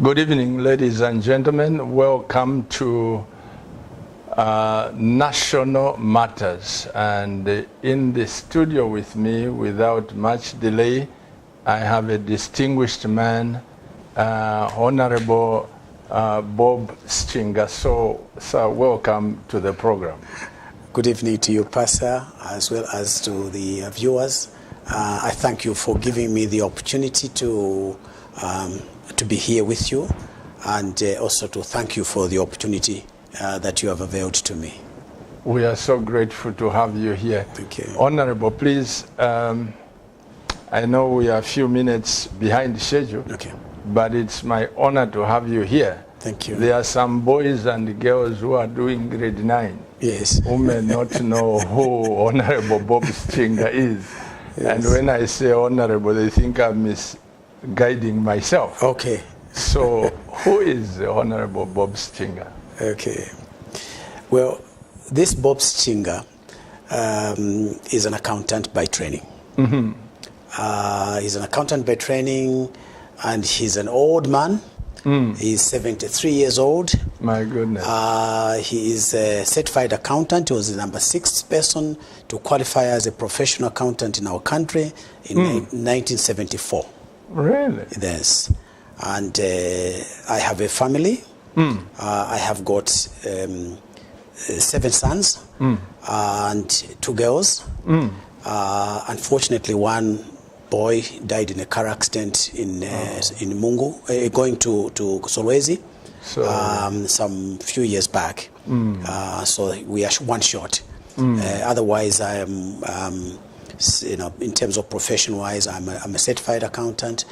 Good evening, ladies and gentlemen. Welcome to National Matters. And in the studio with me, without much delay, I have a distinguished man, Honorable Bob Sichinga. So, sir, welcome to the program. Good evening to you, Pastor, as well as to the viewers. I thank you for giving me the opportunity to be here with you, and also to thank you for the opportunity that you have availed to me. We are so grateful to have you here. Thank you. Honorable, please, I know we are a few minutes behind schedule, Okay. but it's my honor to have you here. Thank you. There are some boys and girls who are doing grade 9 Yes. who may not know who Honorable Bob Sichinga is. Yes. And when I say honorable, they think I'm misguiding myself. Okay. So who is the Honorable Bob Sichinga? Okay. Well, this Bob Sichinga is an accountant by training. Mm-hmm. He's an accountant by training, and he's an old man. He's 73 years old. My goodness. He is a certified accountant. He was the number 6 person to qualify as a professional accountant in our country in 1974. Really? Yes. And I have a family. I have got 7 sons and 2 girls. Unfortunately, one boy died in a car accident in Mungu, going to Solwezi, some few years back. So we are one short. Otherwise, I am, in terms of profession-wise, I'm a certified accountant.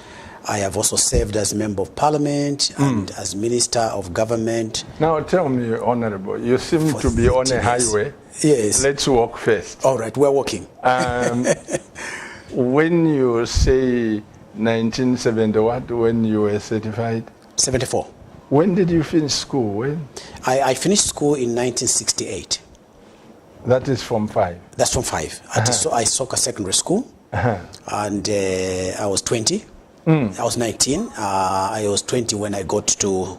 I have also served as a member of parliament and as minister of government. Now tell me, Honorable, you seem to be on a highway. Yes. Let's walk first. All right, we're walking. When you say 1970, what, when you were certified? 74. When did you finish school? When? I finished school in 1968. That is from 5? That's from 5. So I Soccer Secondary School, and I was 20. I was 19. I was 20 when I got to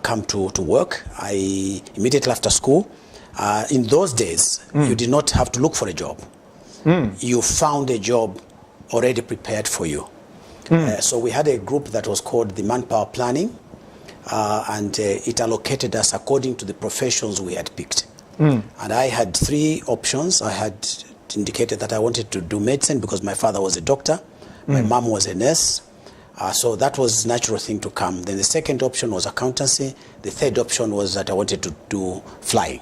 come to work. I immediately after school. In those days, you did not have to look for a job. You found a job already prepared for you. So we had a group that was called the Manpower Planning, and it allocated us according to the professions we had picked. And I had 3 options. I had indicated that I wanted to do medicine because my father was a doctor. My mom was a nurse. So that was a natural thing to come. Then the second option was accountancy. The third option was that I wanted to do flying.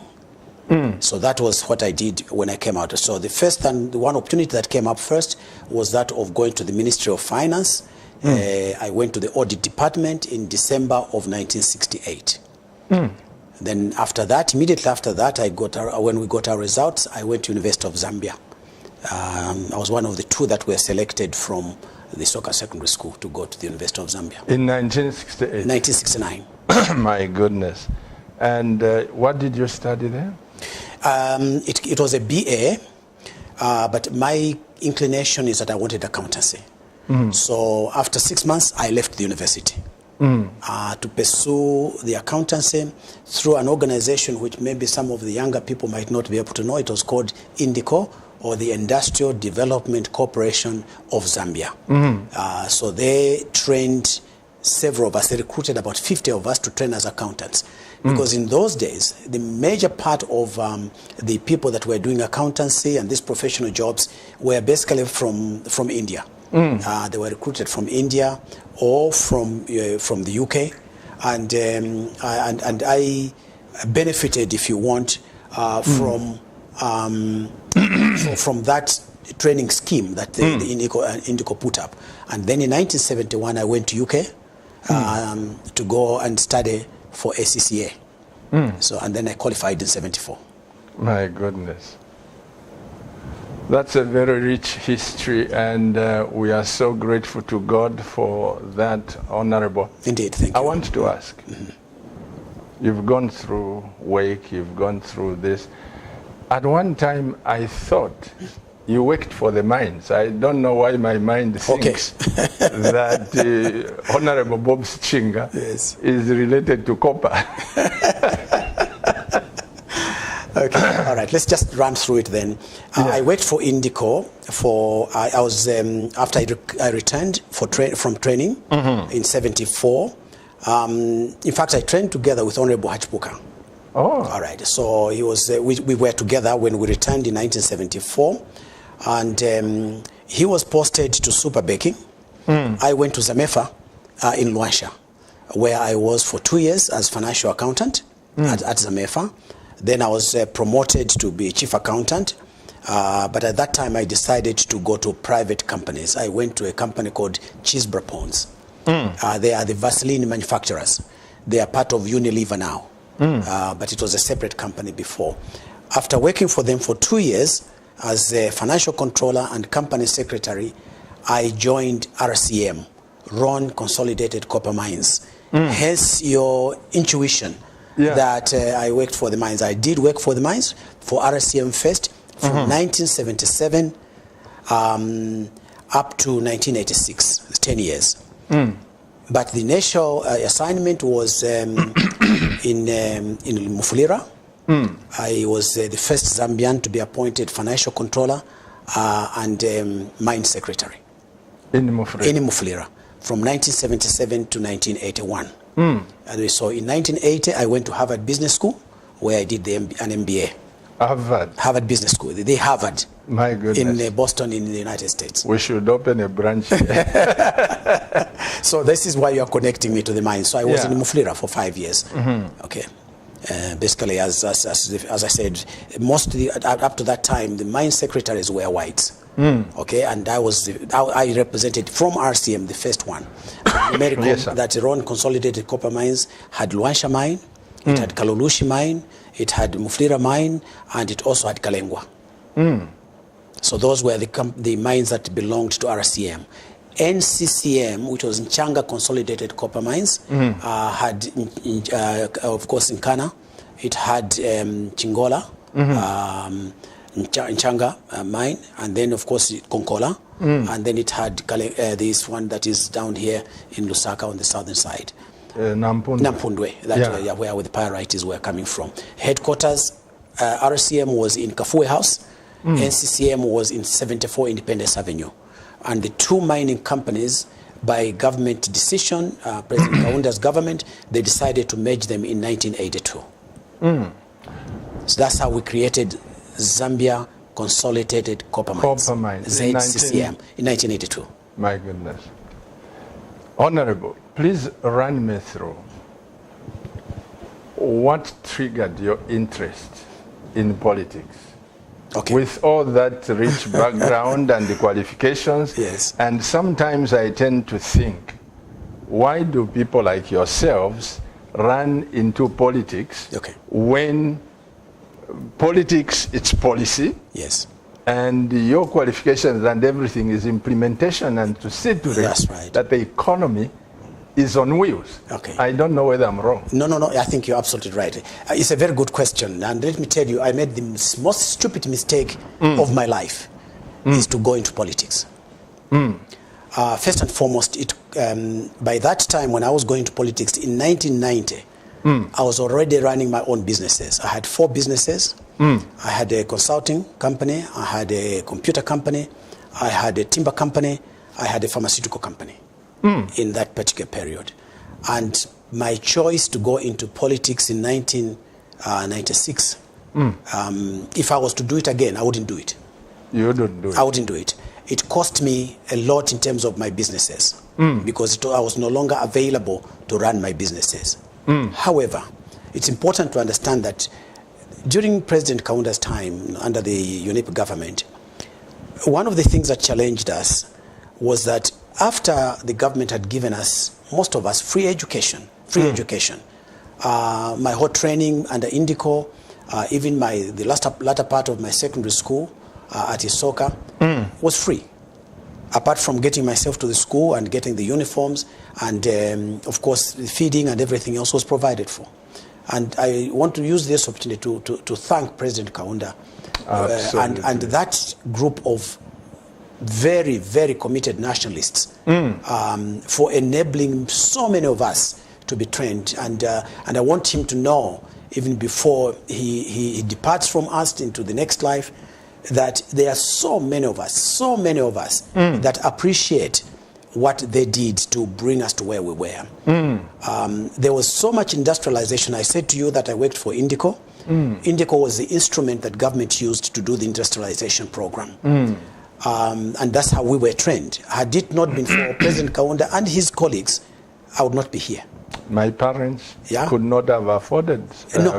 So that was what I did when I came out. So the first and the one opportunity that came up first was that of going to the Ministry of Finance. I went to the audit department in December of 1968. Then after that, immediately after that, when we got our results, I went to University of Zambia. I was one of the 2 that were selected from the Soccer Secondary School to go to the University of Zambia. In 1968? 1969. My goodness. And what did you study there? It was a BA, but my inclination is that I wanted accountancy. So after 6 months, I left the university to pursue the accountancy through an organization which maybe some of the younger people might not be able to know. It was called INDICO, or the Industrial Development Corporation of Zambia. So they trained several of us. They recruited about 50 of us to train as accountants. Because in those days, the major part of the people that were doing accountancy and these professional jobs were basically from India. They were recruited from India or from the UK. And I benefited, if you want, from that training scheme that the Indico put up. And then in 1971, I went to UK to go and study for ACCA. So, and then I qualified in 74. My goodness. That's a very rich history, and we are so grateful to God for that, Honorable. Indeed, thank you. I want to ask, you've gone through wake, you've gone through this. At one time, I thought you worked for the mines. I don't know why my mind thinks that Honorable Bob Sichinga Yes. is related to copper. Okay, all right. Let's just run through it then. I worked for Indico for. I was after I returned from training in '74. In fact, I trained together with Honorable Hachpuka. Oh, all right. So he was. We were together when we returned in 1974, and he was posted to super baking. I went to Zamefa in Luansha, where I was for 2 years as financial accountant at Zamefa. Then I was promoted to be chief accountant, but at that time I decided to go to private companies. I went to a company called Cheesebra Ponds. They are the Vaseline manufacturers. They are part of Unilever now, but it was a separate company before. After working for them for 2 years as a financial controller and company secretary, I joined RCM, Ron Consolidated Copper Mines. Hence your intuition. That I worked for the mines. I did work for the mines, for RCM first, from 1977 up to 1986, 10 years. But the initial assignment was in Mufulira. I was the first Zambian to be appointed financial controller and mine secretary. in Mufulira. In Mufulira, from 1977 to 1981. And so in 1980, I went to Harvard Business School, where I did an MBA. Harvard Business School, the Harvard. My goodness. In Boston, in the United States. We should open a branch here. So this is why you are connecting me to the mine. So I was in Mufulira for 5 years. Okay. Basically, as I said, mostly up to that time, the mine secretaries were whites. Okay, and I represented from RCM, the first one. That Ron Consolidated Copper Mines had Luansha Mine, it had Kalulushi Mine, it had Mufulira Mine, and it also had Kalengwa. So those were the mines that belonged to RCM. NCCM, which was Sichinga Consolidated Copper Mines, had, of course, in Nkana, it had Chingola, Sichinga mine, and then, of course, Konkola, and then it had this one that is down here in Lusaka on the southern side. Nampundwe, where the pyrites were coming from. Headquarters, RCM was in Kafue House, NCCM was in 74 Independence Avenue. And the two mining companies, by government decision, President Kaunda's government, they decided to merge them in 1982. So that's how we created Zambia Consolidated Copper Mines, ZCCM, in 1982. My goodness. Honorable, please run me through what triggered your interest in politics. Okay. With all that rich background and the qualifications, yes. And sometimes I tend to think, why do people like yourselves run into politics when politics, it's policy, yes, and your qualifications and everything is implementation and to see to it that the economy is on wheels. Okay. I don't know whether I'm wrong. No, I think you're absolutely right. It's a very good question. And let me tell you, I made the most stupid mistake of my life is to go into politics. First and foremost, by that time when I was going to politics in 1990, I was already running my own businesses. I had 4 businesses. I had a consulting company, I had a computer company, I had a timber company, I had a pharmaceutical company. In that particular period. And my choice to go into politics in 1996, if I was to do it again, I wouldn't do it. You wouldn't do it? I wouldn't do it. It cost me a lot in terms of my businesses because I was no longer available to run my businesses. However, it's important to understand that during President Kaunda's time under the UNIP government, one of the things that challenged us was that after the government had given us, most of us, free education, my whole training under Indico, even the latter part of my secondary school at Isoka was free. Apart from getting myself to the school and getting the uniforms and, of course, the feeding and everything else was provided for. And I want to use this opportunity to thank President Kaunda and that group of very, very committed nationalists for enabling so many of us to be trained. And I want him to know, even before he departs from us into the next life, that there are so many of us that appreciate what they did to bring us to where we were. There was so much industrialization. I said to you that I worked for Indico. Indico was the instrument that government used to do the industrialization program. And that's how we were trained. Had it not been for President Kaunda and his colleagues, I would not be here. My parents could not have afforded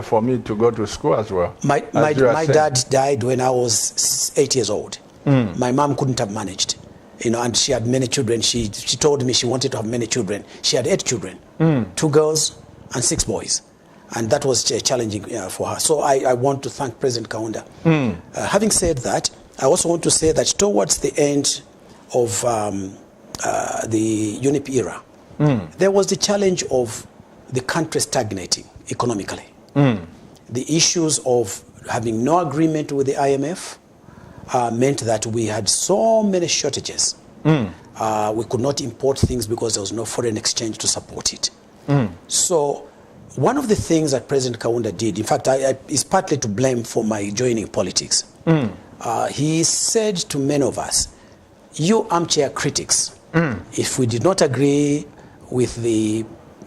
for me to go to school as well. My dad died when I was 8 years old. My mom couldn't have managed, and she had many children. She told me she wanted to have many children. She had 8 children, 2 girls and 6 boys. And that was challenging for her. So I want to thank President Kaunda. Having said that, I also want to say that towards the end of the UNIP era, there was the challenge of the country stagnating economically. The issues of having no agreement with the IMF meant that we had so many shortages. We could not import things because there was no foreign exchange to support it. So one of the things that President Kaunda did, in fact, is partly to blame for my joining politics. He said to many of us, you armchair critics, if we did not agree with the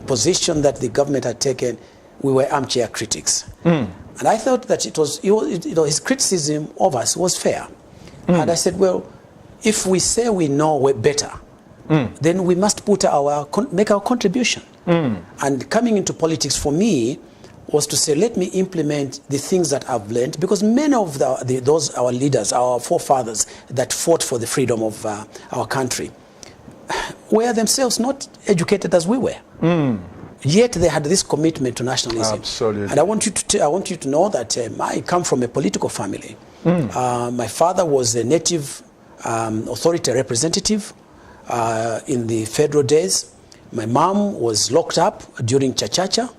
position that the government had taken, we were armchair critics. And I thought that it was, his criticism of us was fair. And I said, well, if we say we know we're better, then we must make our contribution. And coming into politics for me was to say, let me implement the things that I've learned, because many of those our leaders, our forefathers that fought for the freedom of our country, were themselves not educated as we were. Yet they had this commitment to nationalism. Absolutely. And I want you to know that I come from a political family. My father was a native authority representative in the federal days. My mom was locked up during Chachacha.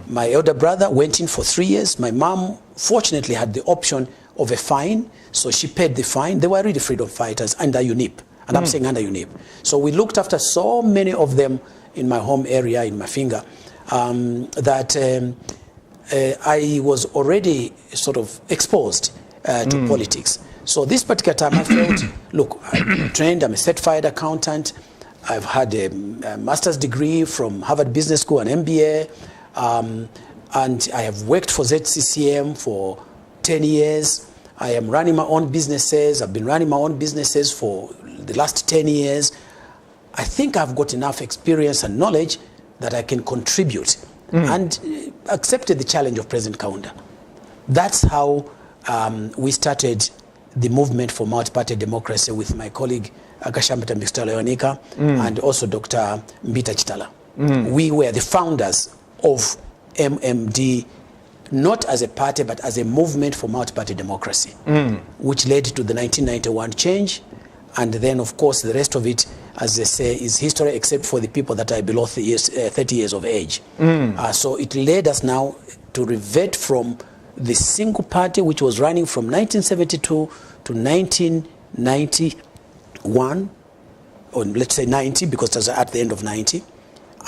My elder brother went in for 3 years. My mom fortunately had the option of a fine, so she paid the fine. They were really freedom fighters under UNIP, and I'm saying under UNIP. So we looked after so many of them in my home area, in Mafinga, that I was already sort of exposed to politics. So this particular time I felt, look, I'm trained, I'm a certified accountant, I've had a master's degree from Harvard Business School, an MBA, and I have worked for ZCCM for 10 years. I am running my own businesses. I've been running my own businesses for the last 10 years. I think I've got enough experience and knowledge that I can contribute, and accepted the challenge of President Kaunda. That's how we started the movement for multi-party democracy with my colleague Agashambita Mixtala and also Dr. Mbita Chitala. We were the founders of MMD, not as a party, but as a movement for multi-party democracy, which led to the 1991 change. And then, of course, the rest of it, as they say, is history, except for the people that are below 30 years of age. So it led us now to revert from the single party, which was running from 1972 to 1991, or let's say 90, because it was at the end of 90.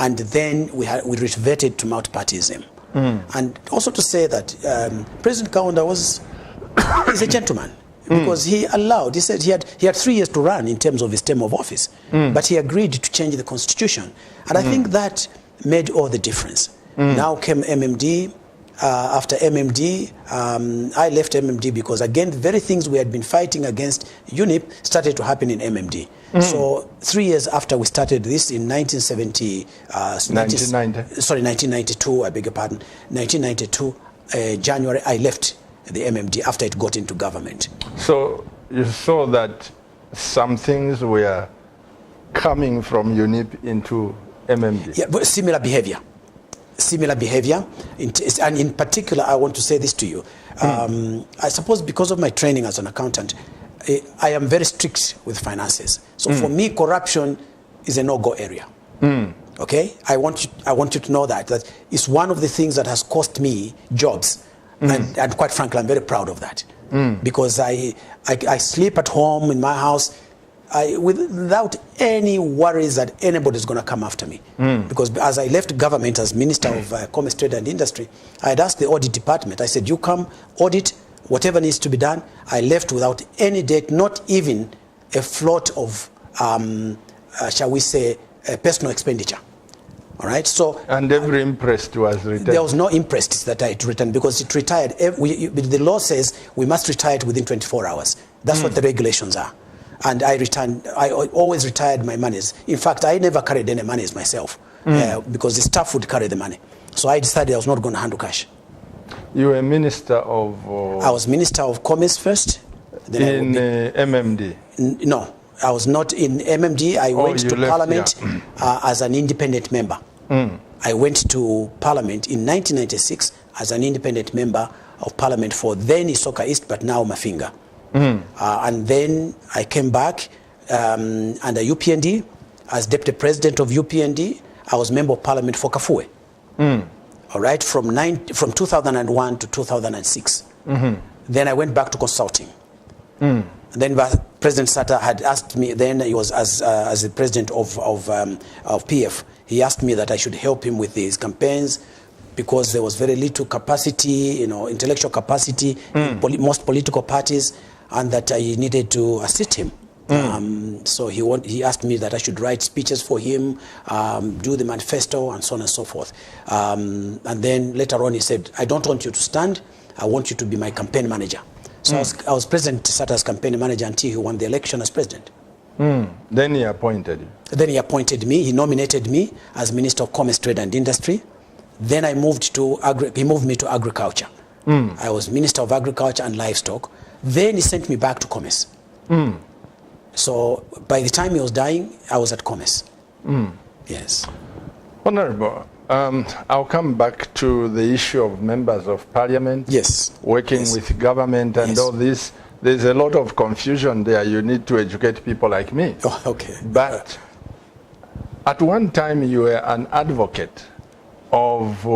And then we reverted to multipartyism. And also to say that President Kaunda is a gentleman, because he said he had 3 years to run in terms of his term of office, but he agreed to change the constitution. And I think that made all the difference. Now came MMD. After MMD, I left MMD because, again, the very things we had been fighting against UNIP started to happen in MMD. So 3 years after we started this in 1992, I beg your pardon, 1992, January, I left the MMD after it got into government. So you saw that some things were coming from UNIP into MMD? Yeah, but similar behavior. And in particular, I want to say this to you. I suppose because of my training as an accountant, I am very strict with finances. So for me, corruption is a no-go area. Okay, I want you to know that it's one of the things that has cost me jobs, and quite frankly, I'm very proud of that, because I sleep at home in my house, without any worries that anybody's going to come after me. Because as I left government as Minister of Commerce, Trade and Industry, I had asked the audit department. I said, "You come audit whatever needs to be done." I left without any debt, not even a float of, shall we say, personal expenditure. All right, so and every imprest was returned. There was no imprest that I had returned, because it retired. The law says we must retire it within 24 hours. That's what the regulations are. And I always retired my monies. In fact, I never carried any monies myself, because the staff would carry the money. So I decided I was not going to handle cash. You were Minister of... I was Minister of Commerce first. Then MMD? No, I was not in MMD. I went to Parliament as an independent member. I went to Parliament in 1996 as an independent member of Parliament for then Isoka East, but now Mafinga. And then I came back under UPND as Deputy President of UPND. I was Member of Parliament for Kafue. All right, from 2001 to 2006. Then I went back to consulting. Then President Sata had asked me, then he was as the president of PF, he asked me that I should help him with his campaigns, because there was very little capacity, intellectual capacity in most political parties, and that I needed to assist him. So he asked me that I should write speeches for him, do the manifesto, and so on and so forth. And then later on he said, "I don't want you to stand, I want you to be my campaign manager." So I was President Sata's campaign manager until he won the election as president. Then he appointed you? Then he appointed me. He nominated me as Minister of Commerce, Trade and Industry. Then he moved me to agriculture. I was Minister of Agriculture and Livestock. Then he sent me back to Commerce. So by the time he was dying, I was at Commerce. Yes. Honorable, I'll come back to the issue of members of parliament. Yes. Working with government and all this. There's a lot of confusion there. You need to educate people like me. Oh, okay. But at one time you were an advocate of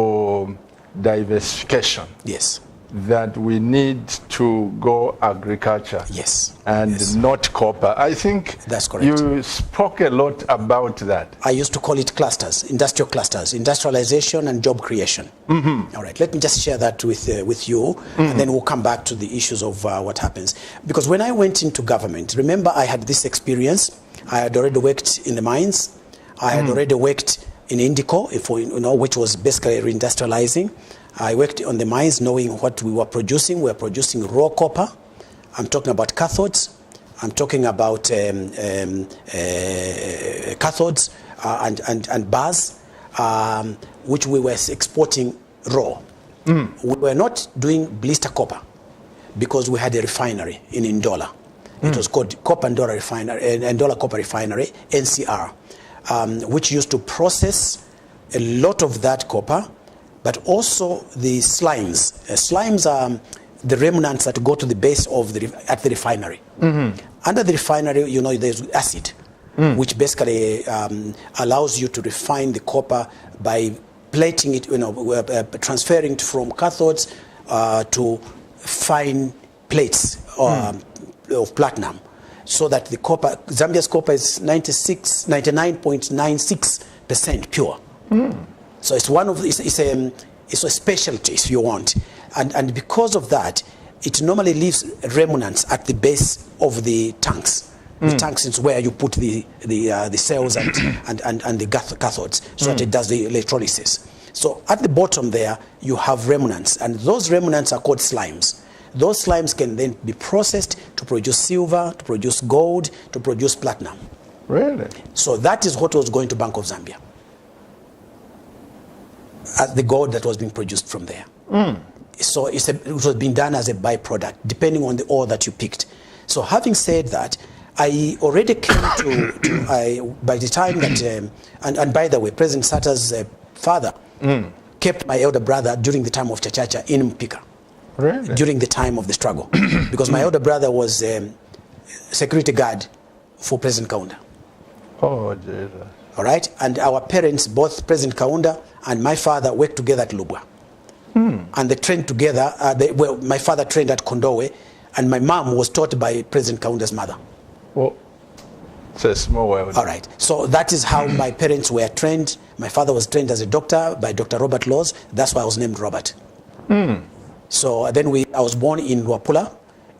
diversification. Yes. That we need to go agriculture. Yes. And not copper. I think that's correct. You spoke a lot about that. I used to call it clusters, industrial clusters, industrialization and job creation. All right, let me just share that with you, and then we'll come back to the issues of what happens. Because when I went into government, remember I had this experience. I had already worked in the mines. I had already worked in Indico, which was basically reindustrializing. I worked on the mines knowing what we were producing. We were producing raw copper. I'm talking about cathodes. I'm talking about cathodes and bars, which we were exporting raw. We were not doing blister copper because we had a refinery in Ndola. It was called Copper Ndola Refinery, Ndola Copper Refinery, NCR, which used to process a lot of that copper, but also the slimes. Slimes are the remnants that go to the base of at the refinery. Under the refinery, there's acid, which basically allows you to refine the copper by plating it, transferring it from cathodes to fine plates of platinum, so that the copper, Zambia's copper is 99.96% pure. So it's it's a specialty, if you want, and because of that, it normally leaves remnants at the base of the tanks. The tanks is where you put the cells and the cathodes, so that it does the electrolysis. So at the bottom there, you have remnants, and those remnants are called slimes. Those slimes can then be processed to produce silver, to produce gold, to produce platinum. Really? So that is what was going to Bank of Zambia, as the gold that was being produced from there. So it was being done as a byproduct, depending on the ore that you picked. So having said that, I already came by the time that, and by the way, President Sata's father kept my elder brother during the time of Chachacha in Mpika. Really? During the time of the struggle. Because my elder brother was security guard for President Kaunda. Oh, Jesus. All right? And our parents, both President Kaunda and my father, worked together at Lubwa. And they trained together. My father trained at Kondowe, and my mom was taught by President Kaunda's mother. Well, it's a small world. All right. So that is how my parents were trained. My father was trained as a doctor by Dr. Robert Laws. That's why I was named Robert. So then I was born in Luapula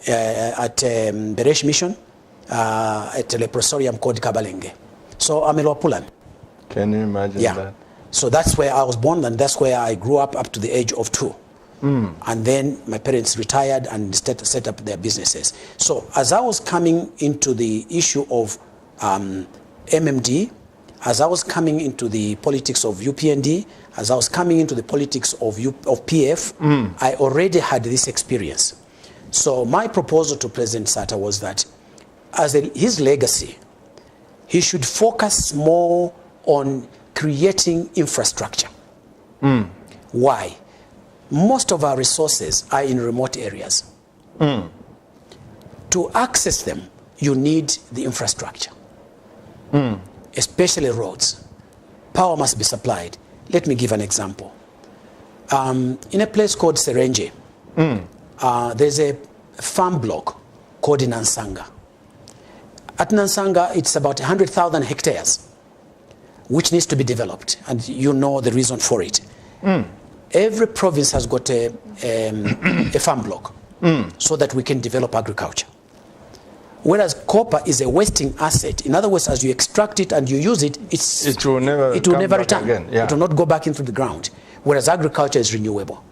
at Beresh Mission at a leprosarium called Kabalenge. So I'm a Luapulan. Can you imagine that? So that's where I was born, and that's where I grew up to the age of 2. And then my parents retired and set up their businesses. So as I was coming into the issue of MMD, as I was coming into the politics of UPND, as I was coming into the politics of PF, I already had this experience. So my proposal to President Sata was that as his legacy, he should focus more on creating infrastructure. Why? Most of our resources are in remote areas. To access them, you need the infrastructure, especially roads. Power must be supplied. Let me give an example. In a place called Serenje, there's a farm block called Nansanga. At Nansanga, it's about 100,000 hectares, which needs to be developed, and you know the reason for it. Every province has got a farm block so that we can develop agriculture. Whereas copper is a wasting asset. In other words, as you extract it and you use it, it will never return. Again. Yeah. It will not go back into the ground. Whereas agriculture is renewable.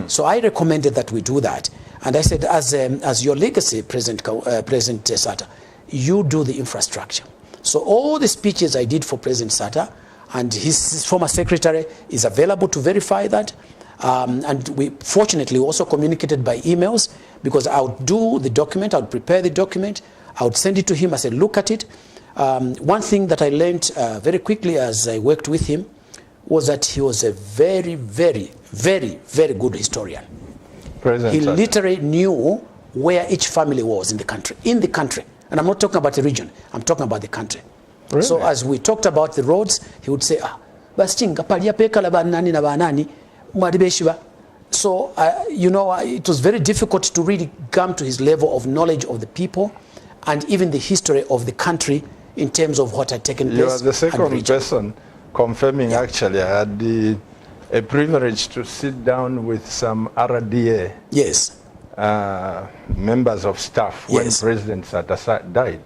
So I recommended that we do that. And I said, as your legacy, President Sata, you do the infrastructure. So all the speeches I did for President Sata, and his former secretary is available to verify that. And we fortunately also communicated by emails, because I would do the document, I would prepare the document, I would send it to him, I said, look at it. One thing that I learned very quickly as I worked with him was that he was a very, very, very, very good historian. He literally knew where each family was in the country. And I'm not talking about the region, I'm talking about the country. Really? So as we talked about the roads, he would say, Sichinga, palia peka la banani na banani, mwadibeshiba. So, it was very difficult to really come to his level of knowledge of the people and even the history of the country in terms of what had taken place. You are the second person confirming. Actually, I had a privilege to sit down with some RDA members of staff when President Sata died.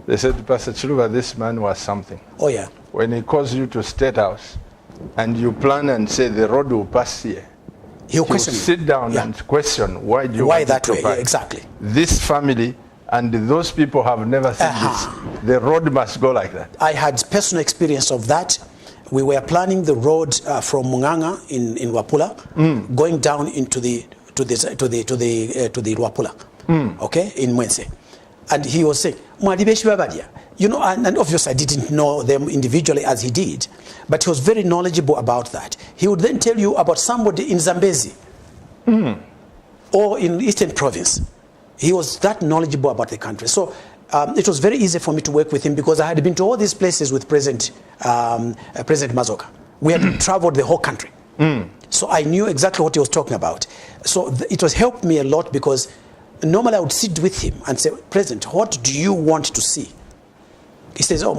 They said, Pastor Chiluba, this man was something. Oh, yeah. When he calls you to State House and you plan and say the road will pass here, he'll question sit down and question, why do you want that to way? pass? Exactly. This family and those people have never seen this. The road must go like that. I had personal experience of that. We were planning the road from Munganga in Luapula, going down into the Luapula, okay, in Mwense. And he was saying, and obviously I didn't know them individually as he did, but he was very knowledgeable about that. He would then tell you about somebody in Zambezi or in Eastern Province. He was that knowledgeable about the country. So it was very easy for me to work with him, because I had been to all these places with President Mazoka. We had traveled the whole country. So I knew exactly what he was talking about. So it was helped me a lot, because normally I would sit with him and say, President, what do you want to see? He says, but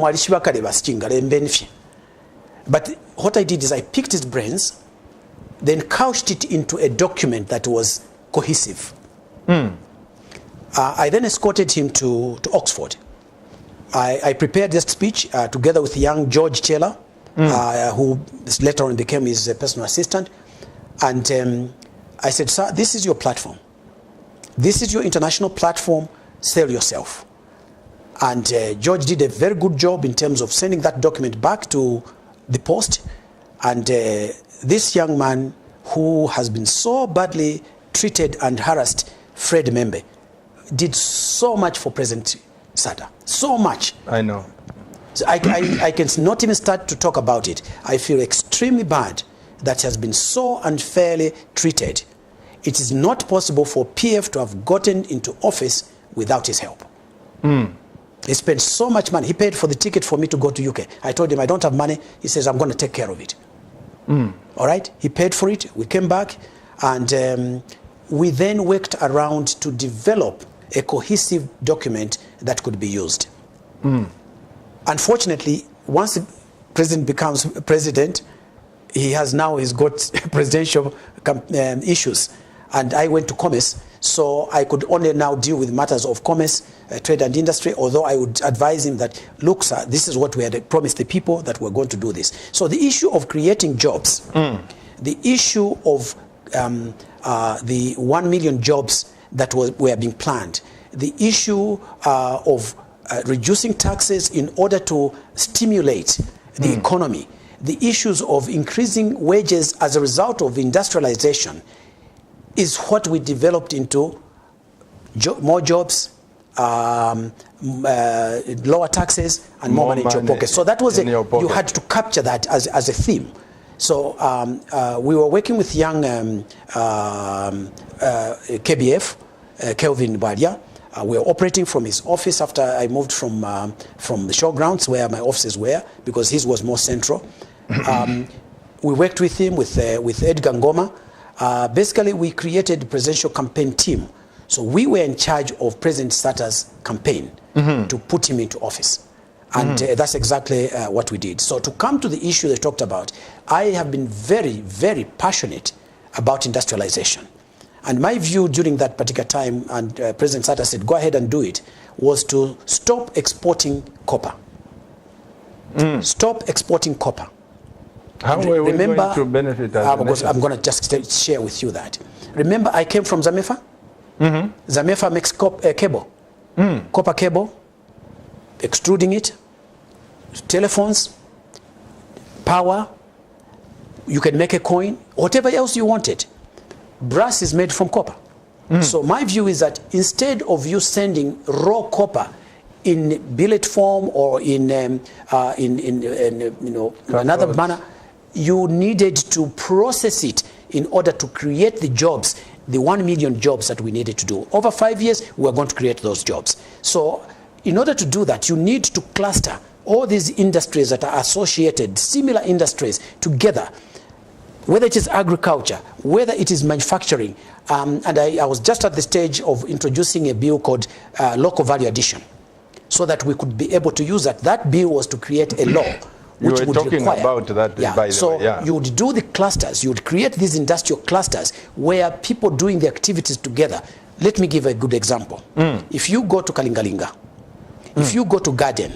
what I did is I picked his brains, then couched it into a document that was cohesive. I then escorted him to Oxford. I prepared this speech together with young George Taylor, who later on became his personal assistant. And I said, sir, this is your platform. This is your international platform. Sell yourself. And George did a very good job in terms of sending that document back to the Post. And this young man, who has been so badly treated and harassed, Fred Membe, did so much for President Sata. So much. I know. So I can not even start to talk about it. I feel extremely bad that he has been so unfairly treated. It is not possible for PF to have gotten into office without his help. He spent so much money. He paid for the ticket for me to go to UK. I told him I don't have money. He says, I'm going to take care of it. All right? He paid for it. We came back, and we then worked around to develop a cohesive document that could be used. Unfortunately, once the president becomes president, he's got presidential issues. And I went to commerce, so I could only now deal with matters of commerce, trade and industry, although I would advise him that, look, sir, this is what we had promised the people, that we're going to do this. So the issue of creating jobs, the issue of the 1 million jobs that were being planned, the issue of reducing taxes in order to stimulate the economy, the issues of increasing wages as a result of industrialization, is what we developed into more jobs, lower taxes, and more money in your pocket. So that was you had to capture that as a theme. So we were working with young KBF, Kelvin Badia. We were operating from his office after I moved from the showgrounds where my offices were, because his was more central. We worked with him, with Edgar Ngoma. Basically, we created a presidential campaign team. So we were in charge of President Sata's campaign to put him into office. And that's exactly what we did. So to come to the issue they talked about, I have been very, very passionate about industrialization. And my view during that particular time, and President Sata said, go ahead and do it, was to stop exporting copper. Stop exporting copper. How are we going to benefit as I'm going to just share with you that. Remember, I came from Zamefa. Zamefa makes cable, copper cable, extruding it, telephones, power. You can make a coin, whatever else you wanted. Brass is made from copper. So my view is that instead of you sending raw copper in billet form or in another manner, you needed to process it in order to create the jobs, the 1 million jobs that we needed to do. Over 5 years, we are going to create those jobs. So in order to do that, you need to cluster all these industries that are associated, similar industries, together, whether it is agriculture, whether it is manufacturing. And I was just at the stage of introducing a bill called local value addition, so that we could be able to use that. That bill was to create a law which would require. You were talking about that, by the way. So you would do the clusters, you would create these industrial clusters where people doing the activities together. Let me give a good example. If you go to Kalingalinga, if you go to Garden,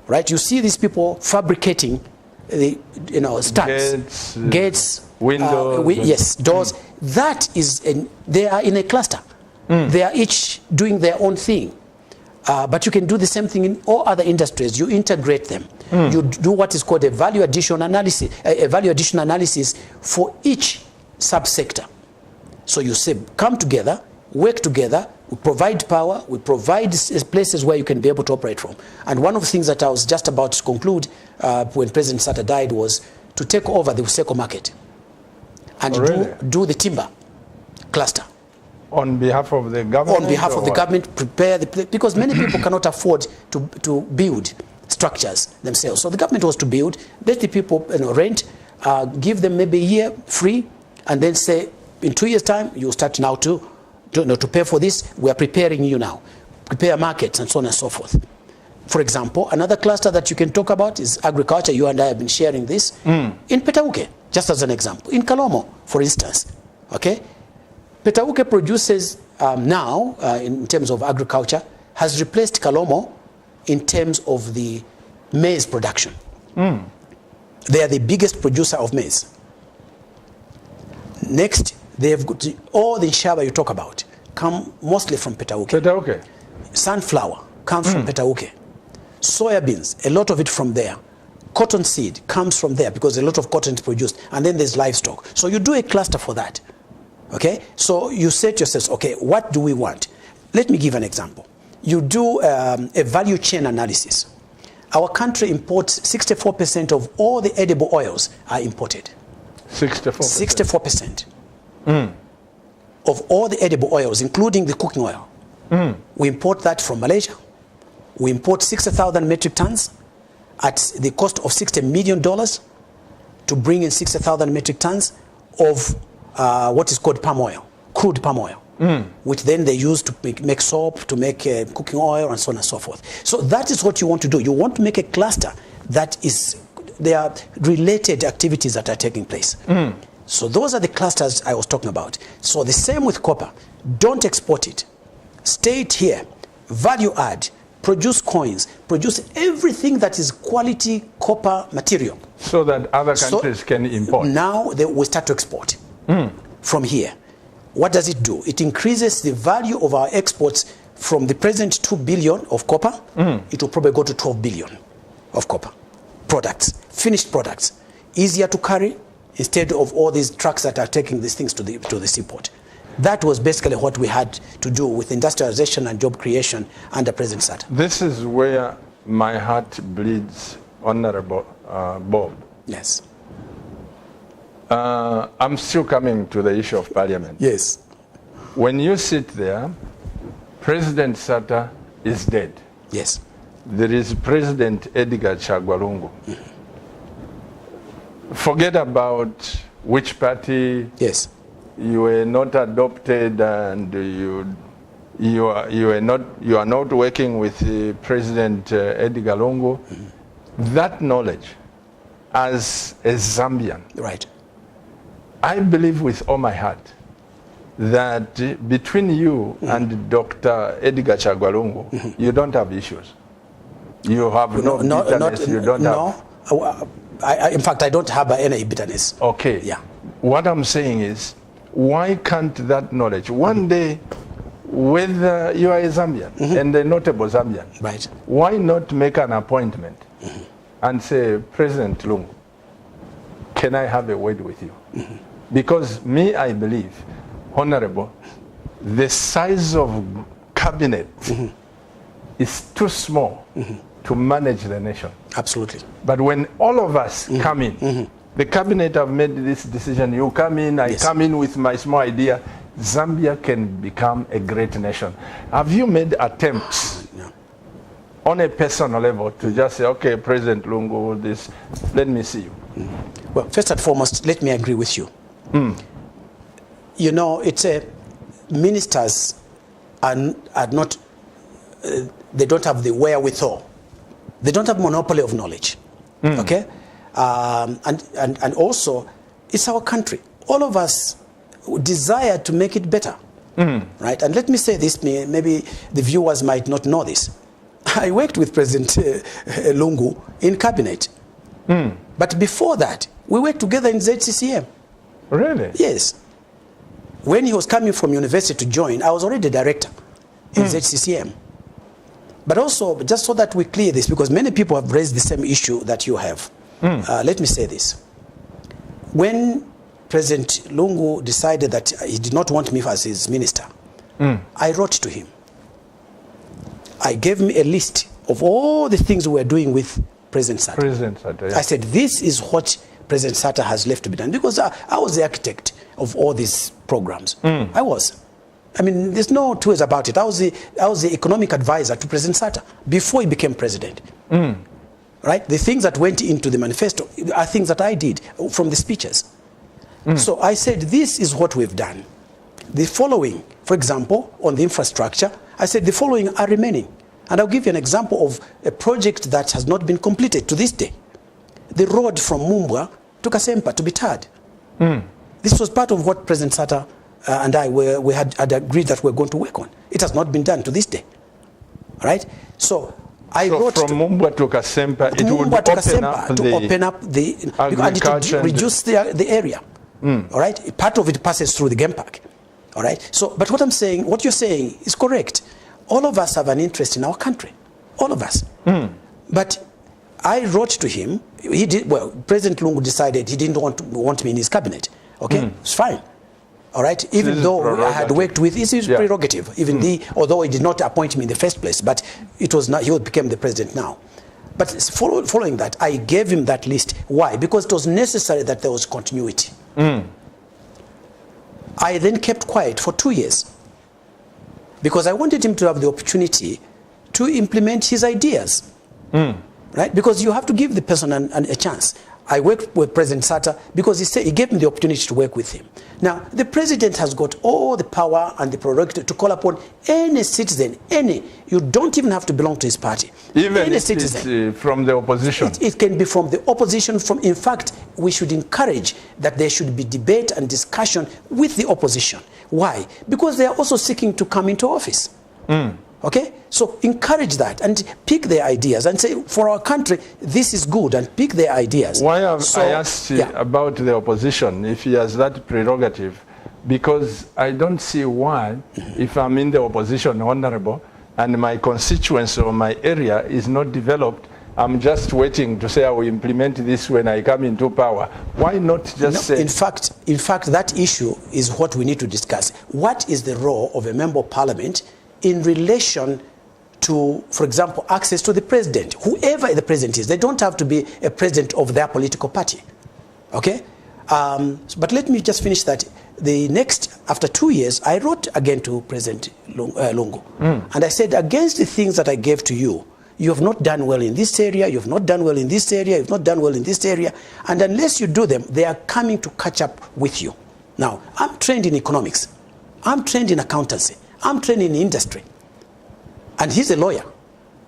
right, you see these people fabricating the studs, gates, windows, doors. That is, they are in a cluster. They are each doing their own thing. But you can do the same thing in all other industries. You integrate them. You do what is called a value addition analysis, for each subsector. So you say, come together, work together, we provide power, we provide places where you can be able to operate from. And one of the things that I was just about to conclude when President Sata died was to take over the Useko market and do the timber cluster. On behalf of the government? On behalf of the government, prepare the because many people cannot afford to build structures themselves. So the government was to build, let the people rent, give them maybe a year free, and then say, in 2 years' time, you start now to pay for this. We are preparing you now. Prepare markets and so on and so forth. For example, another cluster that you can talk about is agriculture. You and I have been sharing this. In Petauke, just as an example. In Kalomo, for instance. Okay? Petauke produces now, in terms of agriculture, has replaced Kalomo in terms of the maize production. They are the biggest producer of maize. Next, they have got all the shaba you talk about come mostly from Petauke. Sunflower comes from Petauke. Soybeans, a lot of it from there. Cotton seed comes from there because a lot of cotton is produced. And then there's livestock. So you do a cluster for that. Okay? So you say to yourselves, okay, what do we want? Let me give an example. You do a value chain analysis. Our country imports 64% of all the edible oils are imported. 64%. Of all the edible oils, including the cooking oil. We import that from Malaysia, We import 60,000 metric tons at the cost of $60 million to bring in 60,000 metric tons of what is called palm oil, crude palm oil, which then they use to make soap, to make cooking oil, and so on and so forth. So that is what you want to do. You want to make a cluster that is, there are related activities that are taking place. So those are the clusters I was talking about. So the same with copper. Don't export it. Stay it here. Value add. Produce coins. Produce everything that is quality copper material. So that other countries can import. Now we start to export from here. What does it do? It increases the value of our exports from the present 2 billion of copper. It will probably go to 12 billion of copper. Products, finished products. Easier to carry instead of all these trucks that are taking these things to the seaport. That was basically what we had to do with industrialization and job creation under President Sata. This is where my heart bleeds, Honorable Bob. Yes. I'm still coming to the issue of parliament. Yes. When you sit there, President Sata is dead. Yes. There is President Edgar Chagwa Lungu. Forget about which party. Yes. You were not adopted, and you are not working with President Edgar Lungu. That knowledge, as a Zambian, right, I believe with all my heart that between you and Dr. Edgar Chagwa Lungu, you don't have issues. You have no bitterness. You don't have. In fact, I don't have any bitterness. Okay. Yeah. What I'm saying is, why can't that knowledge, one day, whether you are a Zambian and a notable Zambian, right, why not make an appointment and say, President Lungu, can I have a word with you? Because me, I believe, Honorable, the size of cabinet is too small to manage the nation. Absolutely. But when all of us come in, the cabinet have made this decision, you come in, I come in with my small idea, Zambia can become a great nation. Have you made attempts on a personal level to just say, okay, President Lungu, this, let me see you? Well, first and foremost, let me agree with you. You know, it's ministers are not, they don't have the wherewithal. They don't have monopoly of knowledge. Okay? And also, it's our country. All of us desire to make it better. Right? And let me say this, maybe the viewers might not know this. I worked with President Lungu in cabinet. But before that, we worked together in ZCCM. Really? Yes. When he was coming from university to join, I was already director in ZCCM. But also, just so that we clear this, because many people have raised the same issue that you have. Let me say this. When President Lungu decided that he did not want me as his minister, I wrote to him. I gave him a list of all the things we were doing with President Sata. President Sata, yeah. I said, this is what President Sata has left to be done. Because I was the architect of all these programs. I was. I mean, there's no two ways about it. I was the economic advisor to President Sata before he became president. Right? The things that went into the manifesto are things that I did from the speeches. So I said, this is what we've done. The following, for example, on the infrastructure, I said the following are remaining. And I'll give you an example of a project that has not been completed to this day. The road from Mumbwa to Kasempa to Bitad. This was part of what President Sata and I we had agreed that we're going to work on. It has not been done to this day. Right? So I wrote from Mumbwa to Kasempa, it would open up the and it would reduce the area. All right? Part of it passes through the game park. All right? So, but what I'm saying, what you're saying is correct. All of us have an interest in our country. All of us. But I wrote to him. He did, well, President Lungu decided he didn't want me in his cabinet. Okay? It's fine. All right? Even though I had worked with, it's his prerogative. Even although he did not appoint me in the first place, but it was not, he became the president now. But following that, I gave him that list. Why? Because it was necessary that there was continuity. I then kept quiet for 2 years because I wanted him to have the opportunity to implement his ideas. Right? Because you have to give the person a chance. I worked with President Sata because he gave me the opportunity to work with him. Now, the president has got all the power and the prerogative to call upon any citizen, you don't even have to belong to his party. Even any citizen. It's from the opposition? It can be from the opposition. In fact, we should encourage that there should be debate and discussion with the opposition. Why? Because they are also seeking to come into office. Okay? So encourage that and pick their ideas and say, for our country, this is good, and pick their ideas. Why have I asked about the opposition, if he has that prerogative? Because I don't see why, if I'm in the opposition, Honorable, and my constituency or my area is not developed, I'm just waiting to say I will implement this when I come into power. Why not just say... In fact, that issue is what we need to discuss. What is the role of a member of parliament in relation to, for example, access to the president? Whoever the president is, they don't have to be a president of their political party. Okay? But let me just finish that. After 2 years, I wrote again to President Lungu. And I said, against the things that I gave to you, you have not done well in this area, you have not done well in this area, you have not done well in this area. And unless you do them, they are coming to catch up with you. Now, I'm trained in economics. I'm trained in accountancy. I'm trained in industry. And he's a lawyer.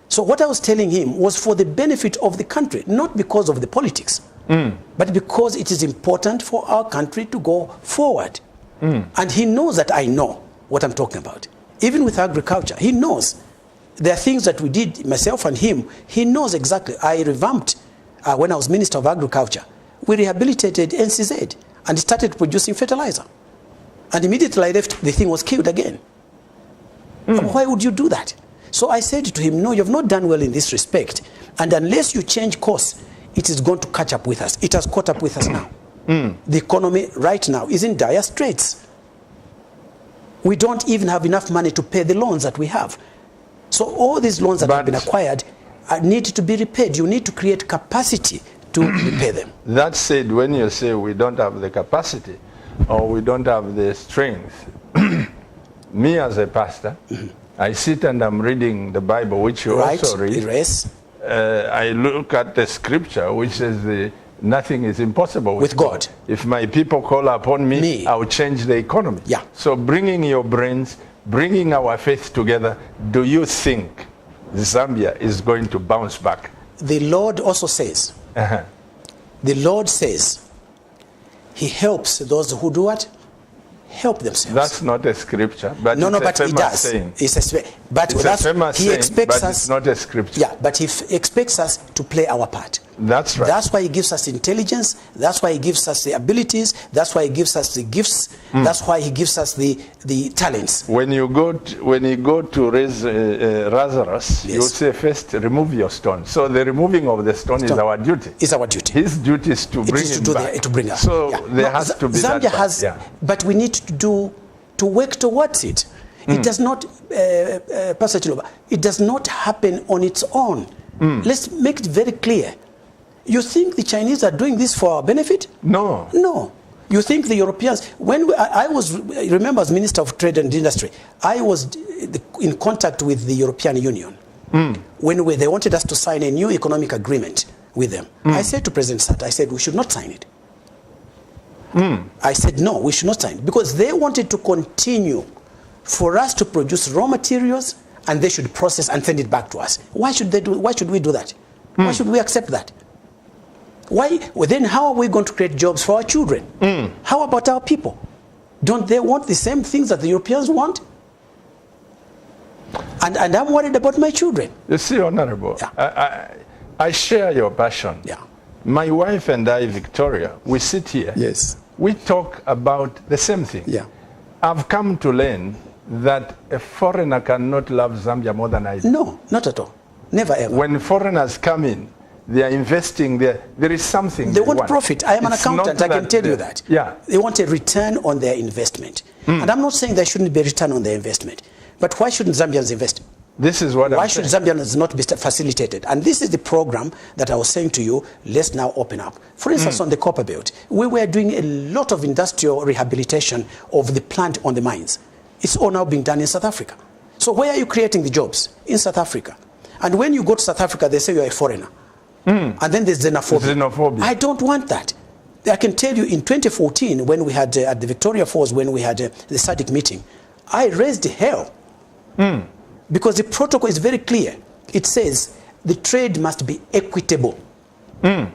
So what I was telling him was for the benefit of the country, not because of the politics, but because it is important for our country to go forward. And he knows that I know what I'm talking about. Even with agriculture, he knows. There are things that we did, myself and him, he knows exactly. I revamped, when I was Minister of Agriculture, we rehabilitated NCZ and started producing fertilizer. And immediately I left, the thing was killed again. Why would you do that? So I said to him, no, you have not done well in this respect. And unless you change course, it is going to catch up with us. It has caught up with us now. The economy right now is in dire straits. We don't even have enough money to pay the loans that we have. So all these loans that have been acquired need to be repaid. You need to create capacity to repay them. That said, when you say we don't have the capacity or we don't have the strength, me as a pastor, I sit and I'm reading the Bible, which you also read. Yes. I look at the scripture, which says nothing is impossible with God. If my people call upon me, I will change the economy. Yeah. So bringing your brains, bringing our faith together, do you think Zambia is going to bounce back? The Lord also says, the Lord says, he helps those who do what? Help themselves. That's not a scripture, but no, but he does. Saying. It's a famous saying, but it's not a scripture. Yeah, but he expects us to play our part. That's right. That's why he gives us intelligence. That's why he gives us the abilities. That's why he gives us the gifts. That's why he gives us the talents. When you go to raise Lazarus, you say first remove your stone. So the removing of the stone is our duty. It's our duty. His duty is to bring him back. To bring us. So there has to be Zambia that. Has, but we need to work towards it. It does not, Pastor Chiloba, it does not happen on its own. Let's make it very clear. You think the Chinese are doing this for our benefit? No. No. You think the Europeans, I remember as Minister of Trade and Industry, I was in contact with the European Union. When they wanted us to sign a new economic agreement with them. I said to President Sata, I said, we should not sign it. I said, no, we should not sign it. Because they wanted to continue for us to produce raw materials and they should process and send it back to us. Why should we do that? Why should we accept that? Why? Well, then how are we going to create jobs for our children? How about our people? Don't they want the same things that the Europeans want? And I'm worried about my children. You see, Honorable, I share your passion. Yeah. My wife and I, Victoria, we sit here. Yes. We talk about the same thing. Yeah. I've come to learn that a foreigner cannot love Zambia more than I do. No, not at all. Never ever. When foreigners come in, they are investing there. There is something they want profit. I am an accountant. I can tell you that. Yeah. They want a return on their investment. And I'm not saying there shouldn't be a return on their investment. But why shouldn't Zambians invest? This is what Why should Zambians not be facilitated? And this is the program that I was saying to you, let's now open up. For instance, on the copper belt, we were doing a lot of industrial rehabilitation of the plant on the mines. It's all now being done in South Africa. So where are you creating the jobs? In South Africa. And when you go to South Africa, they say you're a foreigner. And then there's xenophobia. I don't want that. I can tell you in 2014, when we had, at the Victoria Falls, when we had the SADC meeting, I raised hell. Because the protocol is very clear. It says the trade must be equitable. And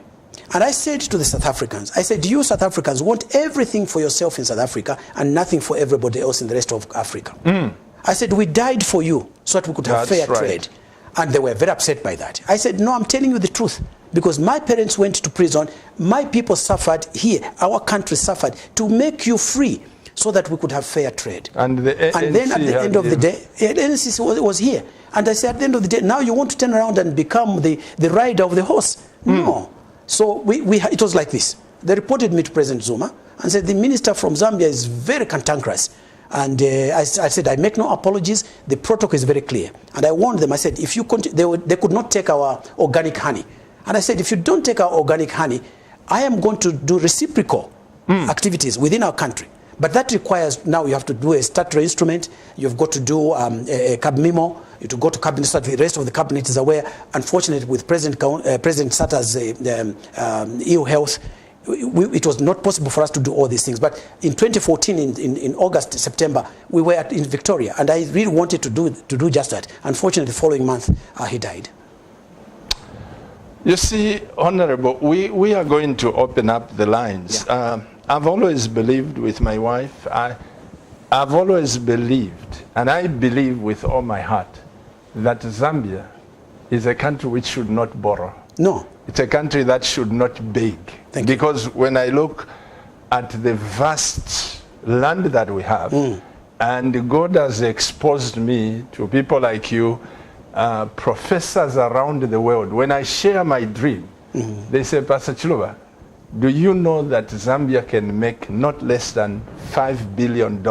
I said to the South Africans, I said, you South Africans want everything for yourself in South Africa and nothing for everybody else in the rest of Africa. I said, we died for you so that we could have fair trade. And they were very upset by that. I said, no, I'm telling you the truth. Because my parents went to prison, my people suffered here, our country suffered, to make you free so that we could have fair trade. And then at the end of the day, the NCC was here. And I said, at the end of the day, now you want to turn around and become the rider of the horse? No. So it was like this. They reported me to President Zuma and said, the minister from Zambia is very cantankerous. And I said, I make no apologies. The protocol is very clear. And I warned them, I said, if you they could not take our organic honey. And I said, if you don't take our organic honey, I am going to do reciprocal activities within our country. But that requires, now you have to do a statutory instrument. You've got to do a cab memo. You have to go to cabinet. The rest of the cabinet is aware. Unfortunately, with President Sata's ill health, it was not possible for us to do all these things. But in 2014, in August, September, we were in Victoria, and I really wanted to do just that. Unfortunately, the following month, he died. You see, Honorable, we are going to open up the lines. Yeah. I've always believed with my wife, I've always believed, and I believe with all my heart, that Zambia is a country which should not borrow. No. It's a country that should not beg. Because when I look at the vast land that we have, and God has exposed me to people like you, professors around the world, when I share my dream, they say, Pastor Chiluba, do you know that Zambia can make not less than $5 billion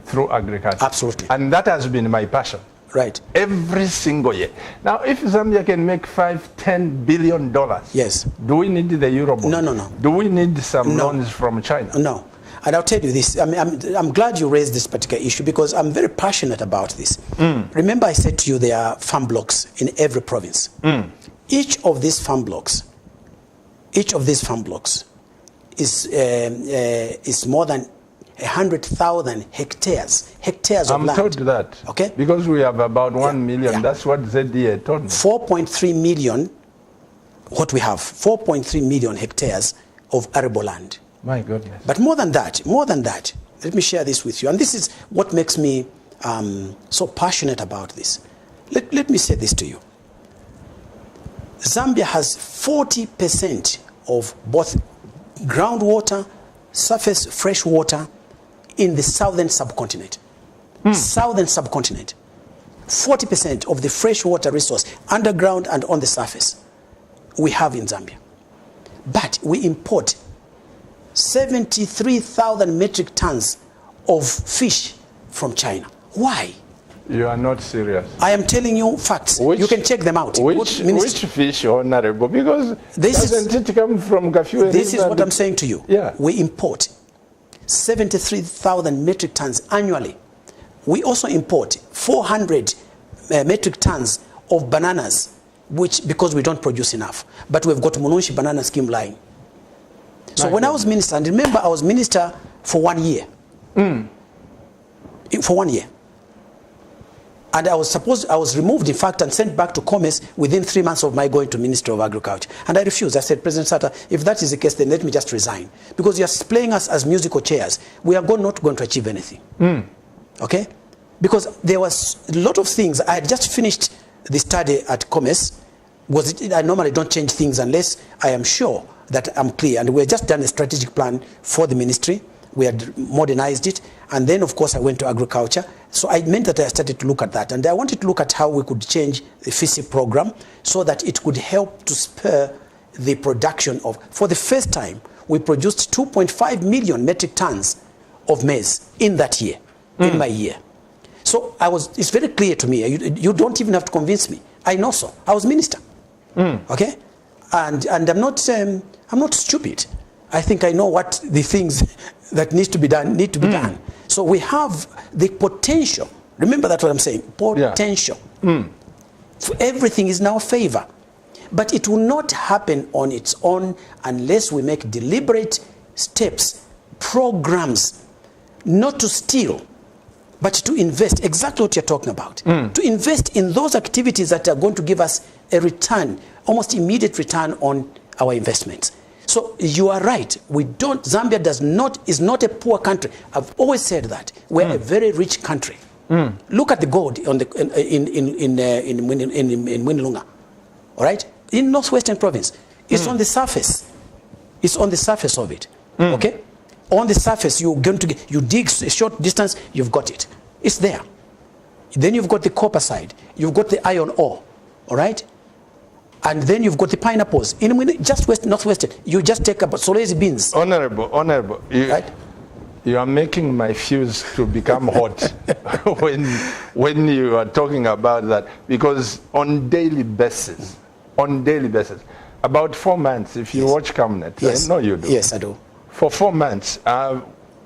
through agriculture? Absolutely. And that has been my passion. Right. Every single year. Now, if Zambia can make $10 billion, yes. Do we need the Eurobond? No. Do we need some loans from China? No. And I'll tell you this, I'm glad you raised this particular issue because I'm very passionate about this. Remember I said to you there are farm blocks in every province. Each of these farm blocks is more than 100,000 hectares of land. I'm told that. Okay? Because we have about 1 million. Yeah. That's what ZDA told me. 4.3 million, what we have, 4.3 million hectares of arable land. My goodness. But more than that, let me share this with you. And this is what makes me so passionate about this. Let me say this to you. Zambia has 40% of both groundwater, surface fresh water in the southern subcontinent. Southern subcontinent. 40% of the freshwater resource, underground and on the surface, we have in Zambia. But we import 73,000 metric tons of fish from China. Why? You are not serious. I am telling you facts. You can check them out. Which fish, Honorable? Because doesn't it come from Gafue? This is what I'm saying to you. Yeah. We import 73,000 metric tons annually. We also import 400 metric tons of bananas, because we don't produce enough. But we've got Mununshi banana scheme line. So when I was minister, and remember I was minister for 1 year. For 1 year. And I was removed, in fact, and sent back to Commerce within 3 months of my going to Ministry of Agriculture. And I refused. I said, President Sata, if that is the case, then let me just resign. Because you're playing us as musical chairs. We are not going to achieve anything. Okay? Because there was a lot of things. I had just finished the study at Commerce. I normally don't change things unless I am sure that I'm clear. And we had just done a strategic plan for the ministry. We had modernized it. And then, of course, I went to agriculture. So I meant that I started to look at that. And I wanted to look at how we could change the FISI program so that it could help to spur the production of, for the first time, we produced 2.5 million metric tons of maize in that year, in my year. So it's very clear to me. You don't even have to convince me. I know so. I was minister. Okay? And I'm not stupid. I think I know what the things that need to be done. So we have the potential. Remember that's what I'm saying. Potential. Yeah. Everything is in our favor. But it will not happen on its own unless we make deliberate steps, programs, not to steal, but to invest. Exactly what you're talking about. To invest in those activities that are going to give us a return, almost immediate return on our investments. So you are right. Zambia is not a poor country. I've always said that. We're a very rich country. Look at the gold on the, in Mwinilunga, all right? In Northwestern Province. It's on the surface. It's on the surface of it, okay? On the surface, you dig a short distance, you've got it. It's there. Then you've got the copper side. You've got the iron ore, all right? And then you've got the pineapples. Just northwestern, you just take about Solezi beans. Honorable, right? You are making my fuse to become hot when you are talking about that, because on daily basis, about 4 months, if you watch Cabinet, I know you do. Yes, I do. For 4 months,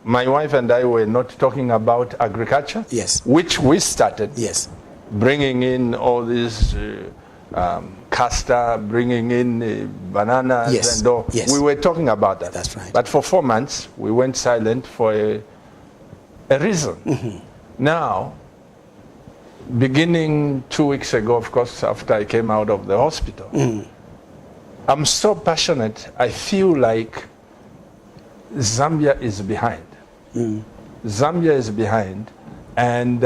my wife and I were not talking about agriculture, which we started, bringing in all these castor, bringing in bananas and all. We were talking about that. That's right. But for 4 months, we went silent for a reason. Now, beginning 2 weeks ago, of course, after I came out of the hospital, I'm so passionate, I feel like Zambia is behind. Zambia is behind. And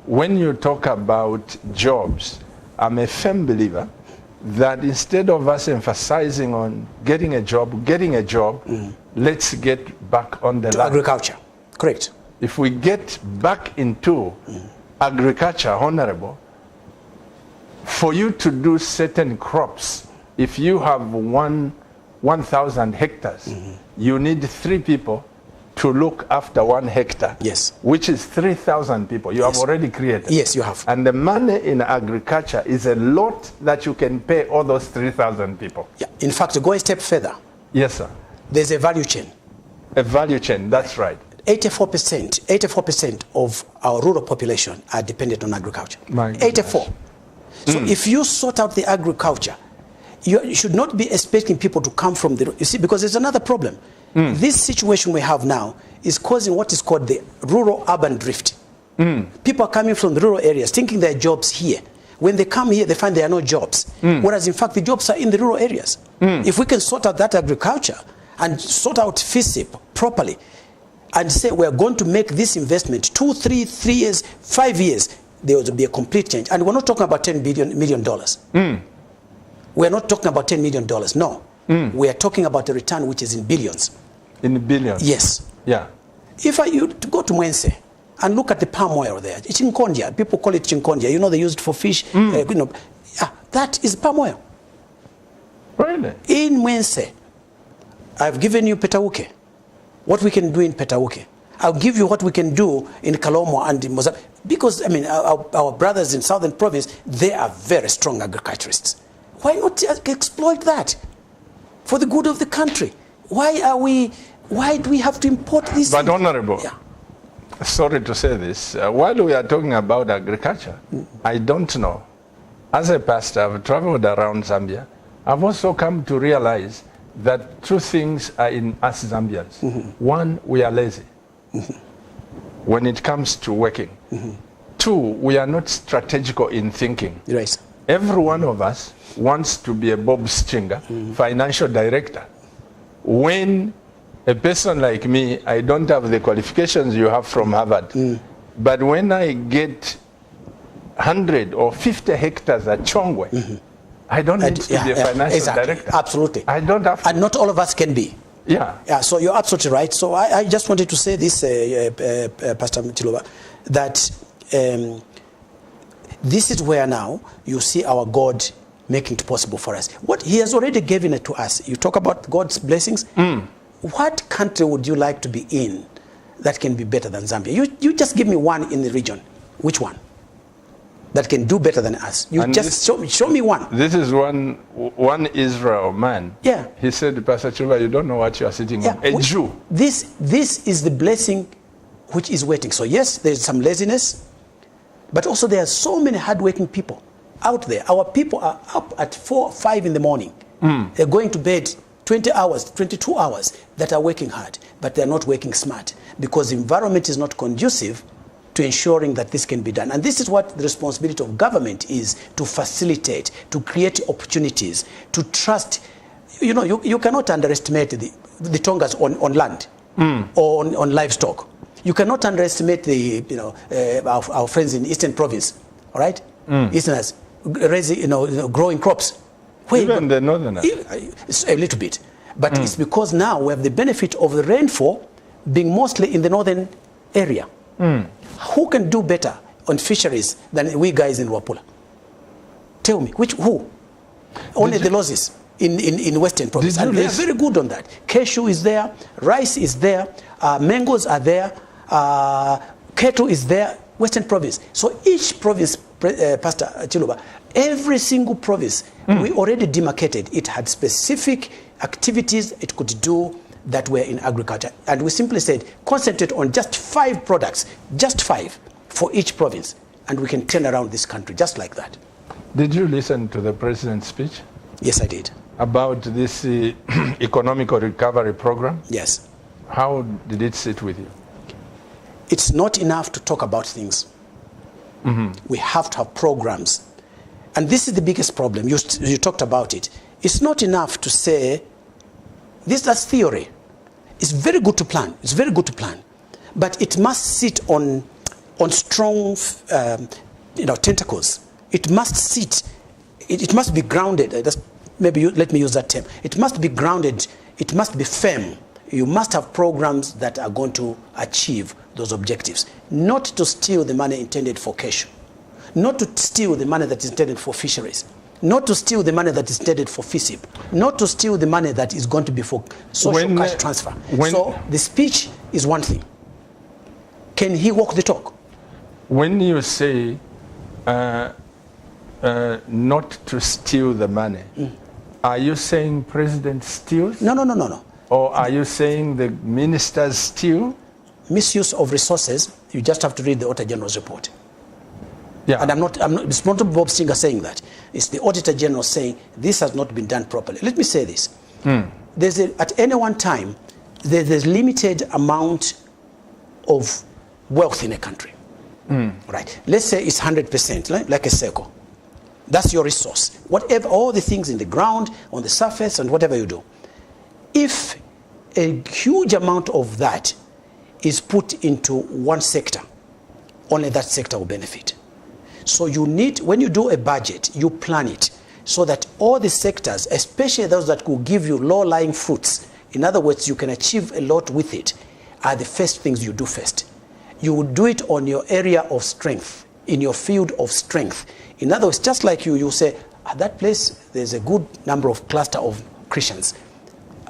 when you talk about jobs, I'm a firm believer that instead of us emphasizing on getting a job, let's get back on the land. Agriculture, correct. If we get back into agriculture, Honorable, for you to do certain crops, if you have 1,000 hectares, you need 3 people to look after 1 hectare, which is 3,000 people. You have already created. Yes, you have. And the money in agriculture is a lot that you can pay all those 3,000 people. Yeah. In fact, go a step further. Yes, sir. There's a value chain. A value chain, that's right. 84% of our rural population are dependent on agriculture. 84. So if you sort out the agriculture, you should not be expecting people to come from the, you see, because there's another problem. This situation we have now is causing what is called the rural-urban drift. People are coming from the rural areas thinking there are jobs here. When they come here, they find there are no jobs. Whereas, in fact, the jobs are in the rural areas. If we can sort out that agriculture and sort out FISIP properly and say we're going to make this investment 2, 3 years, 5 years, there will be a complete change. And we're not talking about $10 million. We're not talking about $10 million. No. We are talking about a return which is in billions. In billions? Yes. Yeah. If you go to Mwense and look at the palm oil there, chinkondia, people call it chinkondia. You know, they use it for fish. That is palm oil. Really? In Mwense, I've given you Petauke. What we can do in Petauke. I'll give you what we can do in Kalomo and in Mozambique. Because, I mean, our brothers in Southern Province, they are very strong agriculturists. Why not exploit that for the good of the country? Why do we have to import these But things? Honorable, sorry to say this, while we are talking about agriculture, I don't know. As a pastor, I've traveled around Zambia. I've also come to realize that 2 things are in us Zambians. One, we are lazy when it comes to working. 2, we are not strategical in thinking. Right. Every one of us wants to be a Bob Sichinga, financial director. When a person like me, I don't have the qualifications you have from Harvard, but when I get 100 or 50 hectares at Chongwe, I don't need to be a financial director. Absolutely. I don't have to. And not all of us can be. Yeah. So you're absolutely right. So I just wanted to say this, Pastor Mtiloba, that this is where now you see our God making it possible for us. What He has already given it to us. You talk about God's blessings. What country would you like to be in that can be better than Zambia? You just give me one in the region. Which one? That can do better than us. You and just show me one. This is one Israel man. Yeah. He said, Pastor Chiluba, you don't know what you are sitting on. A Jew. This is the blessing which is waiting. So yes, there's some laziness. But also there are so many hardworking people out there. Our people are up at 4 or 5 in the morning. They're going to bed 20 hours, 22 hours, that are working hard, but they're not working smart because the environment is not conducive to ensuring that this can be done. And this is what the responsibility of government is, to facilitate, to create opportunities, to trust. You know, you cannot underestimate the Tongas on land or on livestock. You cannot underestimate our friends in Eastern Province, all right? Easterners raising, growing crops. Even the Northerners. It's a little bit. But it's because now we have the benefit of the rainfall being mostly in the northern area. Who can do better on fisheries than we guys in Wapula? Tell me, who? Only the losses in Western Province. And they are very good on that. Cashew is there, rice is there, mangoes are there, cattle is there, Western Province. So each province, Pastor Chiluba, every single province, we already demarcated. It had specific activities it could do that were in agriculture. And we simply said, concentrate on just 5 products, just 5 for each province. And we can turn around this country just like that. Did you listen to the president's speech? Yes, I did. About this economic recovery program? Yes. How did it sit with you? It's not enough to talk about things. We have to have programs. And this is the biggest problem. You talked about it. It's not enough to say, that's theory. It's very good to plan. It's very good to plan. But it must sit on strong tentacles. It must sit, it must be grounded. Let me use that term. It must be grounded. It must be firm. You must have programs that are going to achieve those objectives. Not to steal the money intended for cashew. Not to steal the money that is intended for fisheries. Not to steal the money that is intended for FISIP. Not to steal the money that is going to be for social cash transfer. So the speech is one thing. Can he walk the talk? When you say not to steal the money, are you saying President steals? No. Or are you saying the ministers steal? Misuse of resources, you just have to read the Auditor General's report. Yeah. And it's not Bob Sichinga saying that. It's the Auditor General saying this has not been done properly. Let me say this. At any one time, there's limited amount of wealth in a country. Right. Let's say it's 100%, like a circle. That's your resource. Whatever, all the things in the ground, on the surface, and whatever you do. If a huge amount of that is put into one sector, only that sector will benefit. So you need, when you do a budget, you plan it so that all the sectors, especially those that will give you low-lying fruits, in other words, you can achieve a lot with it, are the first things you do first. You will do it on your area of strength, in your field of strength. In other words, just like you say, at that place, there's a good number of cluster of Christians.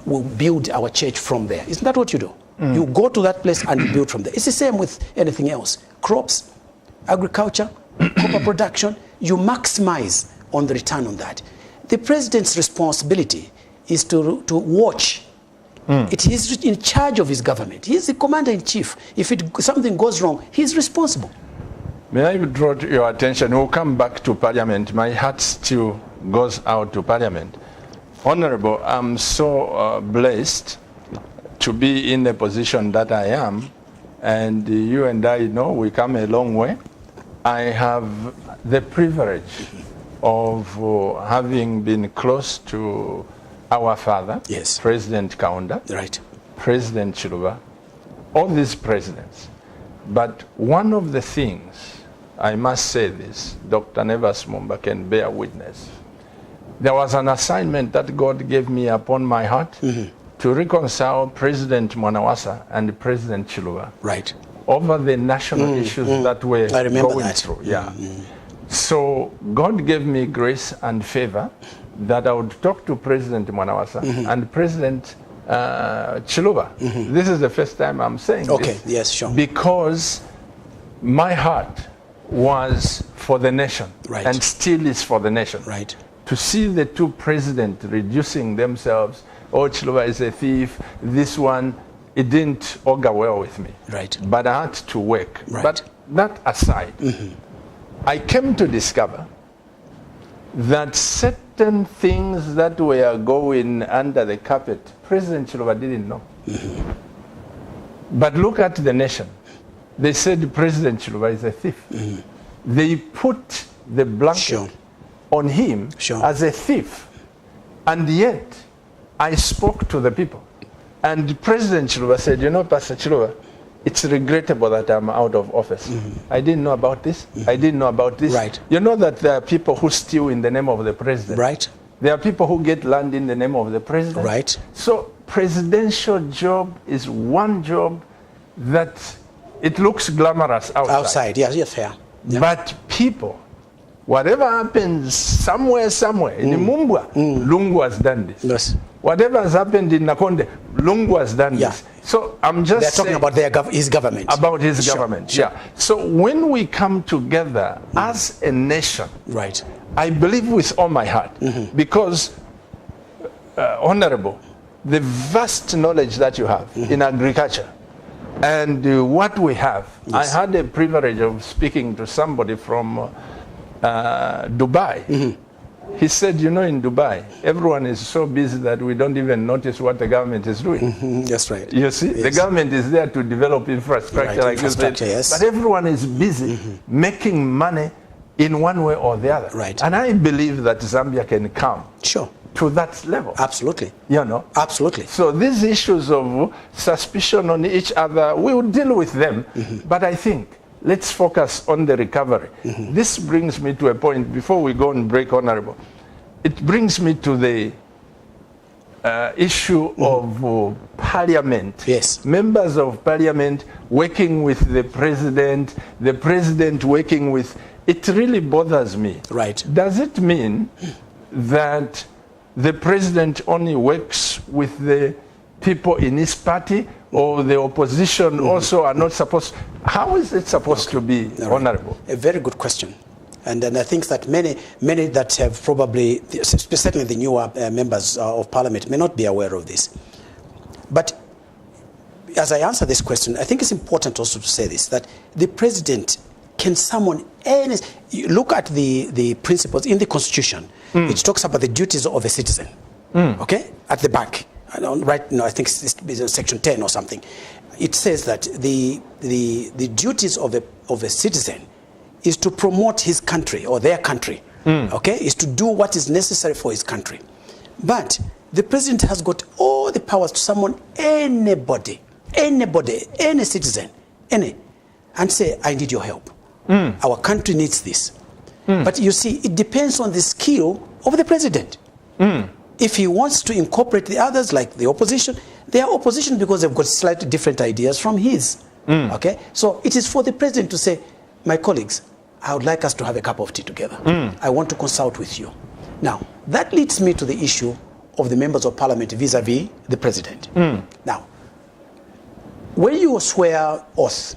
We'll build our church from there. Isn't that what you do? You go to that place and you build from there. It's the same with anything else. Crops, agriculture, copper production, you maximize on the return on that. The president's responsibility is to watch. He's in charge of his government. He's the commander-in-chief. If something goes wrong, he's responsible. May I draw your attention? We'll come back to Parliament. My heart still goes out to Parliament. Honorable, I'm so blessed to be in the position that I am, and you and I know we come a long way. I have the privilege of having been close to our father, yes, President Kaunda, right, President Chiluba, all these presidents. But one of the things, I must say this, Dr. Nevas Mumba can bear witness. There was an assignment that God gave me upon my heart to reconcile President Mwanawasa and President Chiluba. Right. Over the national issues that we're going through. Yeah. So God gave me grace and favor that I would talk to President Mwanawasa and President Chiluba. This is the first time I'm saying this. Okay, yes, sure. Because my heart was for the nation, right, and still is for the nation. Right. To see the two presidents reducing themselves, oh, Chiluba is a thief, this one, it didn't augur well with me. Right. But I had to work. Right. But that aside, I came to discover that certain things that were going under the carpet, President Chiluba didn't know. But look at the nation. They said President Chiluba is a thief. They put the blanket on him as a thief. And yet, I spoke to the people. And President Chiluba said, you know, Pastor Chiluba, it's regrettable that I'm out of office. I didn't know about this. I didn't know about this. Right. You know that there are people who steal in the name of the president. Right. There are people who get land in the name of the president. Right. So presidential job is one job that it looks glamorous outside. Outside, yes, yes, fair. Yeah. But people, whatever happens somewhere, in Mumbwa, Lungu has done this. Yes. Whatever has happened in Nakonde, Lungu has done this. So I'm just They're talking about his government. About his government, yeah. So when we come together as a nation, right, I believe with all my heart, because, Honorable, the vast knowledge that you have in agriculture and what we have. I had the privilege of speaking to somebody from Dubai. He said, you know, in Dubai, everyone is so busy that we don't even notice what the government is doing. That's right. You see, the government is there to develop infrastructure, like you said, but everyone is busy making money in one way or the other. Right. And I believe that Zambia can come to that level. Absolutely. You know? Absolutely. So these issues of suspicion on each other, we will deal with them. But I think let's focus on the recovery. This brings me to a point, before we go and break, Honorable, it brings me to the issue of parliament. Yes. Members of parliament working with the president working with, it really bothers me. Right. Does it mean that the president only works with the people in his party, or the opposition also are not supposed? How is it supposed to be, Honorable? A very good question. And I think that many that have probably, especially the newer members of parliament, may not be aware of this. But as I answer this question, I think it's important also to say this, that the president can summon any, look at the principles in the Constitution. It talks about the duties of a citizen, okay, at the back. Right now, I think it's section 10 or something. It says that the duties of a citizen is to promote his country or their country, okay, is to do what is necessary for his country. But the president has got all the powers to summon anybody, any citizen, and say, I need your help. Our country needs this. But you see, it depends on the skill of the president. If he wants to incorporate the others, like the opposition, they are opposition because they've got slightly different ideas from his. Okay? So it is for the president to say, my colleagues, I would like us to have a cup of tea together. I want to consult with you. Now, that leads me to the issue of the members of parliament vis-a-vis the president. Now, when you swear oath,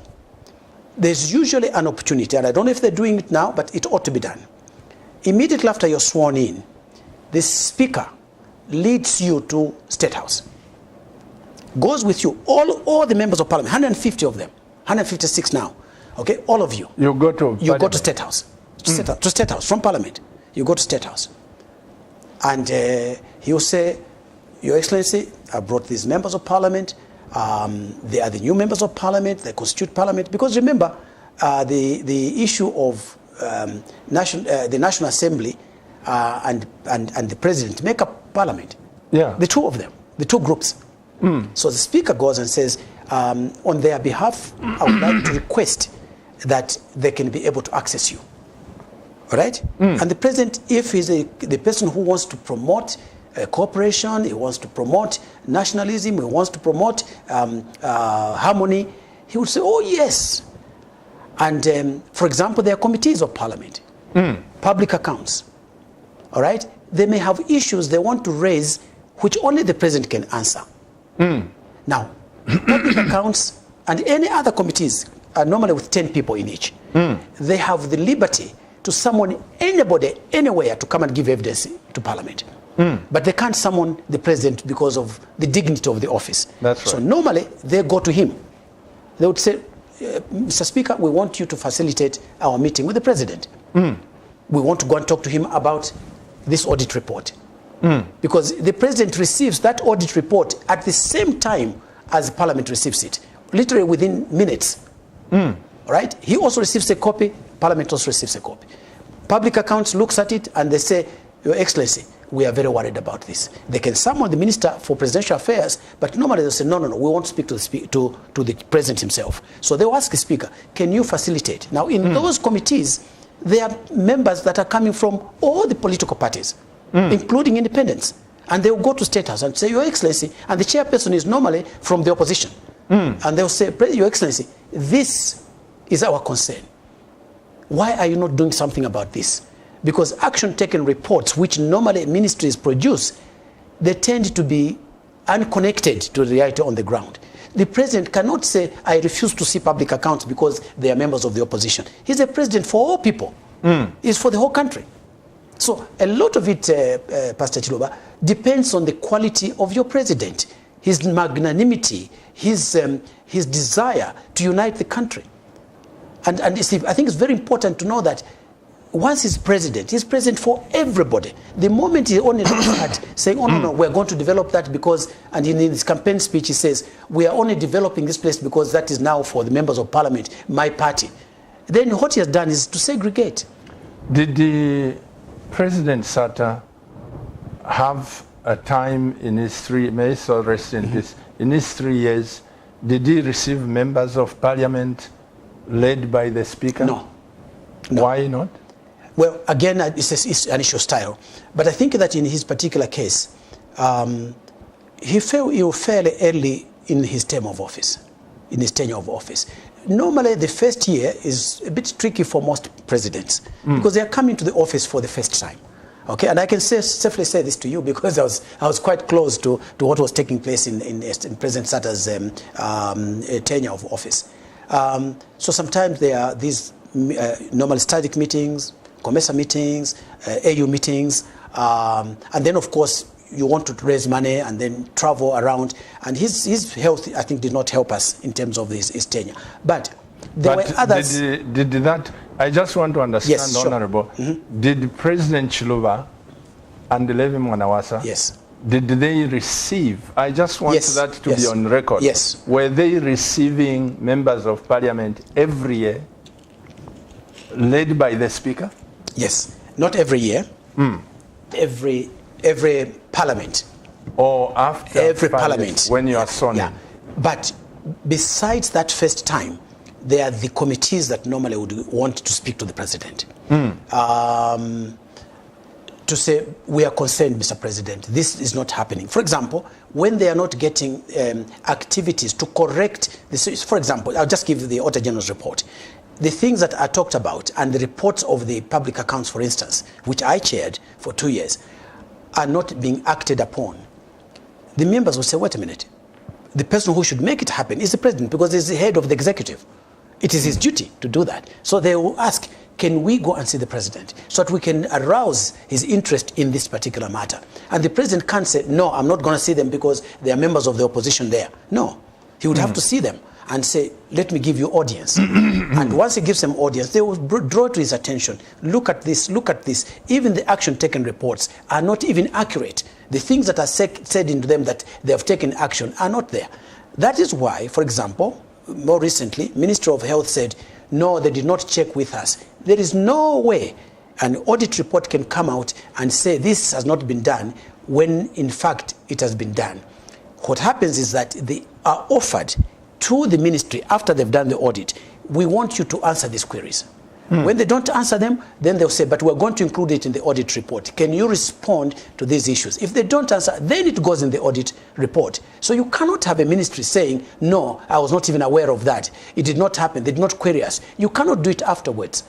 there's usually an opportunity, and I don't know if they're doing it now, but it ought to be done. Immediately after you're sworn in, the speaker leads you to State House, goes with you, all the members of parliament, 150 of them, 156 now, okay, all of you. You go to State House, to State House, from parliament, you go to State House. And he will say, Your Excellency, I brought these members of parliament, they are the new members of parliament, they constitute parliament, because remember, the issue of the National Assembly and the president make up parliament. Yeah. The two of them, the two groups. So the speaker goes and says, on their behalf, I would like to request that they can be able to access you. All right? And the president, if he's the person who wants to promote cooperation, he wants to promote nationalism, he wants to promote harmony, he would say, oh yes. And for example, there are committees of parliament, public accounts. All right? They may have issues they want to raise which only the president can answer. Now, public accounts and any other committees are normally with 10 people in each. They have the liberty to summon anybody, anywhere, to come and give evidence to parliament. But they can't summon the president because of the dignity of the office. That's right. So normally, they go to him. They would say, Mr. Speaker, we want you to facilitate our meeting with the president. We want to go and talk to him about this audit report. Because the president receives that audit report at the same time as Parliament receives it, literally within minutes. Right? He also receives a copy, Parliament also receives a copy. Public Accounts looks at it and they say, Your Excellency, we are very worried about this. They can summon the Minister for Presidential Affairs, but normally they'll say, no, we want to speak to the President himself. So they'll ask the Speaker, can you facilitate? Now, in those committees, there are members that are coming from all the political parties, including independents. And they'll go to State House and say, Your Excellency, and the chairperson is normally from the opposition. And they'll say, Your Excellency, this is our concern. Why are you not doing something about this? Because action taken reports, which normally ministries produce, they tend to be unconnected to the reality on the ground. The president cannot say, I refuse to see public accounts because they are members of the opposition. He's a president for all people. He's for the whole country. So a lot of it, Pastor Chiloba, depends on the quality of your president, his magnanimity, his desire to unite the country. And I think it's very important to know that once he's president for everybody. The moment he only looks at saying, oh, no, we're going to develop that because, and in his campaign speech he says, we are only developing this place because that is now for the members of parliament, my party. Then what he has done is to segregate. Did the President Sata have a time in his 3, may he so rest in peace, in his 3 years, did he receive members of parliament led by the Speaker? No. Why not? Well, again, it's an issue of style. But I think that in his particular case, he fell fairly early in his term of office, in his tenure of office. Normally, the first year is a bit tricky for most presidents because they are coming to the office for the first time. Okay, and I can safely say this to you because I was quite close to what was taking place in President Sata's tenure of office. So sometimes there are these normal static meetings, COMESA meetings, AU meetings, and then of course you want to raise money and then travel around. And his health, I think, did not help us in terms of his tenure. But there were others. Did that? I just want to understand, yes, sure. Honorable. Did President Chiluba and Levi Mwanawasa? Yes. Did they receive? I just want that to be on record. Yes. Were they receiving members of parliament every year, led by the Speaker? Yes. Not every year. Every parliament. Or after every parliament. When you are sworn in. But besides that first time, there are the committees that normally would want to speak to the president. To say, we are concerned, Mr. President, this is not happening. For example, when they are not getting activities to correct this, for example, I'll just give you the Auditor General's report. The things that are talked about and the reports of the public accounts, for instance, which I chaired for 2 years, are not being acted upon. The members will say, wait a minute, the person who should make it happen is the president because he's the head of the executive. It is his duty to do that. So they will ask, can we go and see the president so that we can arouse his interest in this particular matter? And the president can't say, no, I'm not going to see them because they are members of the opposition there. No, he would have to see them and say, let me give you audience. And once he gives them audience, they will draw to his attention. Look at this, look at this. Even the action taken reports are not even accurate. The things that are said into them that they have taken action are not there. That is why, for example, more recently, Ministry of Health said, no, they did not check with us. There is no way an audit report can come out and say this has not been done when, in fact, it has been done. What happens is that they are offered to the ministry after they've done the audit, we want you to answer these queries. When they don't answer them, then they'll say, but we're going to include it in the audit report. Can you respond to these issues? If they don't answer, then it goes in the audit report. So you cannot have a ministry saying, no, I was not even aware of that. It did not happen. They did not query us. You cannot do it afterwards.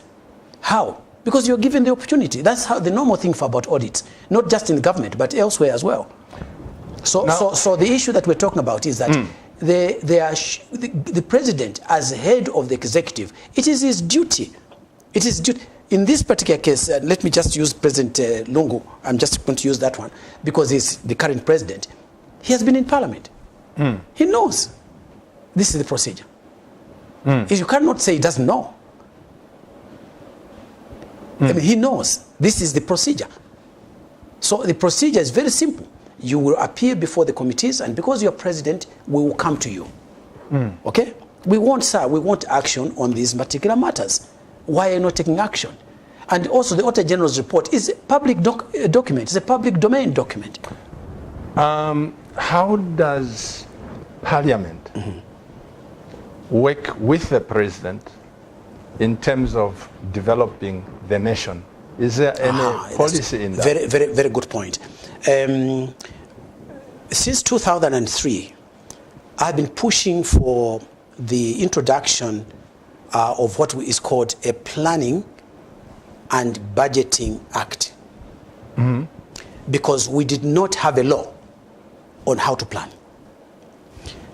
How? Because you're given the opportunity. That's how the normal thing about audits, not just in government, but elsewhere as well. So the issue that we're talking about is that the president, as head of the executive, it is his duty. It is duty. In this particular case, let me just use President Lungu. I'm just going to use that one because he's the current president. He has been in parliament. He knows this is the procedure. You cannot say he doesn't know. I mean, he knows this is the procedure. So the procedure is very simple. You will appear before the committees, and because you're president, we will come to you. Okay? We want, sir, we want action on these particular matters. Why are you not taking action? And also the Auditor General's report is a public document. It's a public domain document. How does Parliament work with the president in terms of developing the nation? Is there any policy in that? Very, very, very good point. Since 2003, I've been pushing for the introduction of what is called a Planning and Budgeting Act. Because we did not have a law on how to plan.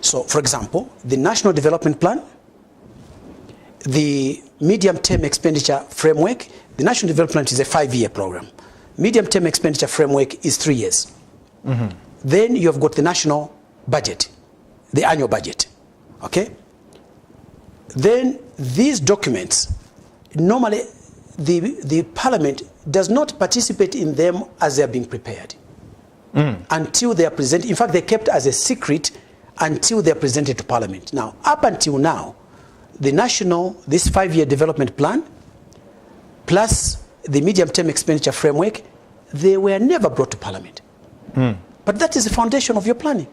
So, for example, the National Development Plan, the Medium-Term Expenditure Framework, the National Development is a 5-year program. Medium-Term Expenditure Framework is 3 years. Then you have got the national budget, the annual budget, okay? Then these documents, normally the Parliament does not participate in them as they are being prepared until they are presented. In fact, they're kept as a secret until they're presented to Parliament. Now, up until now, the national, this 5-year development plan, plus the medium-term expenditure framework, they were never brought to Parliament. But that is the foundation of your planning.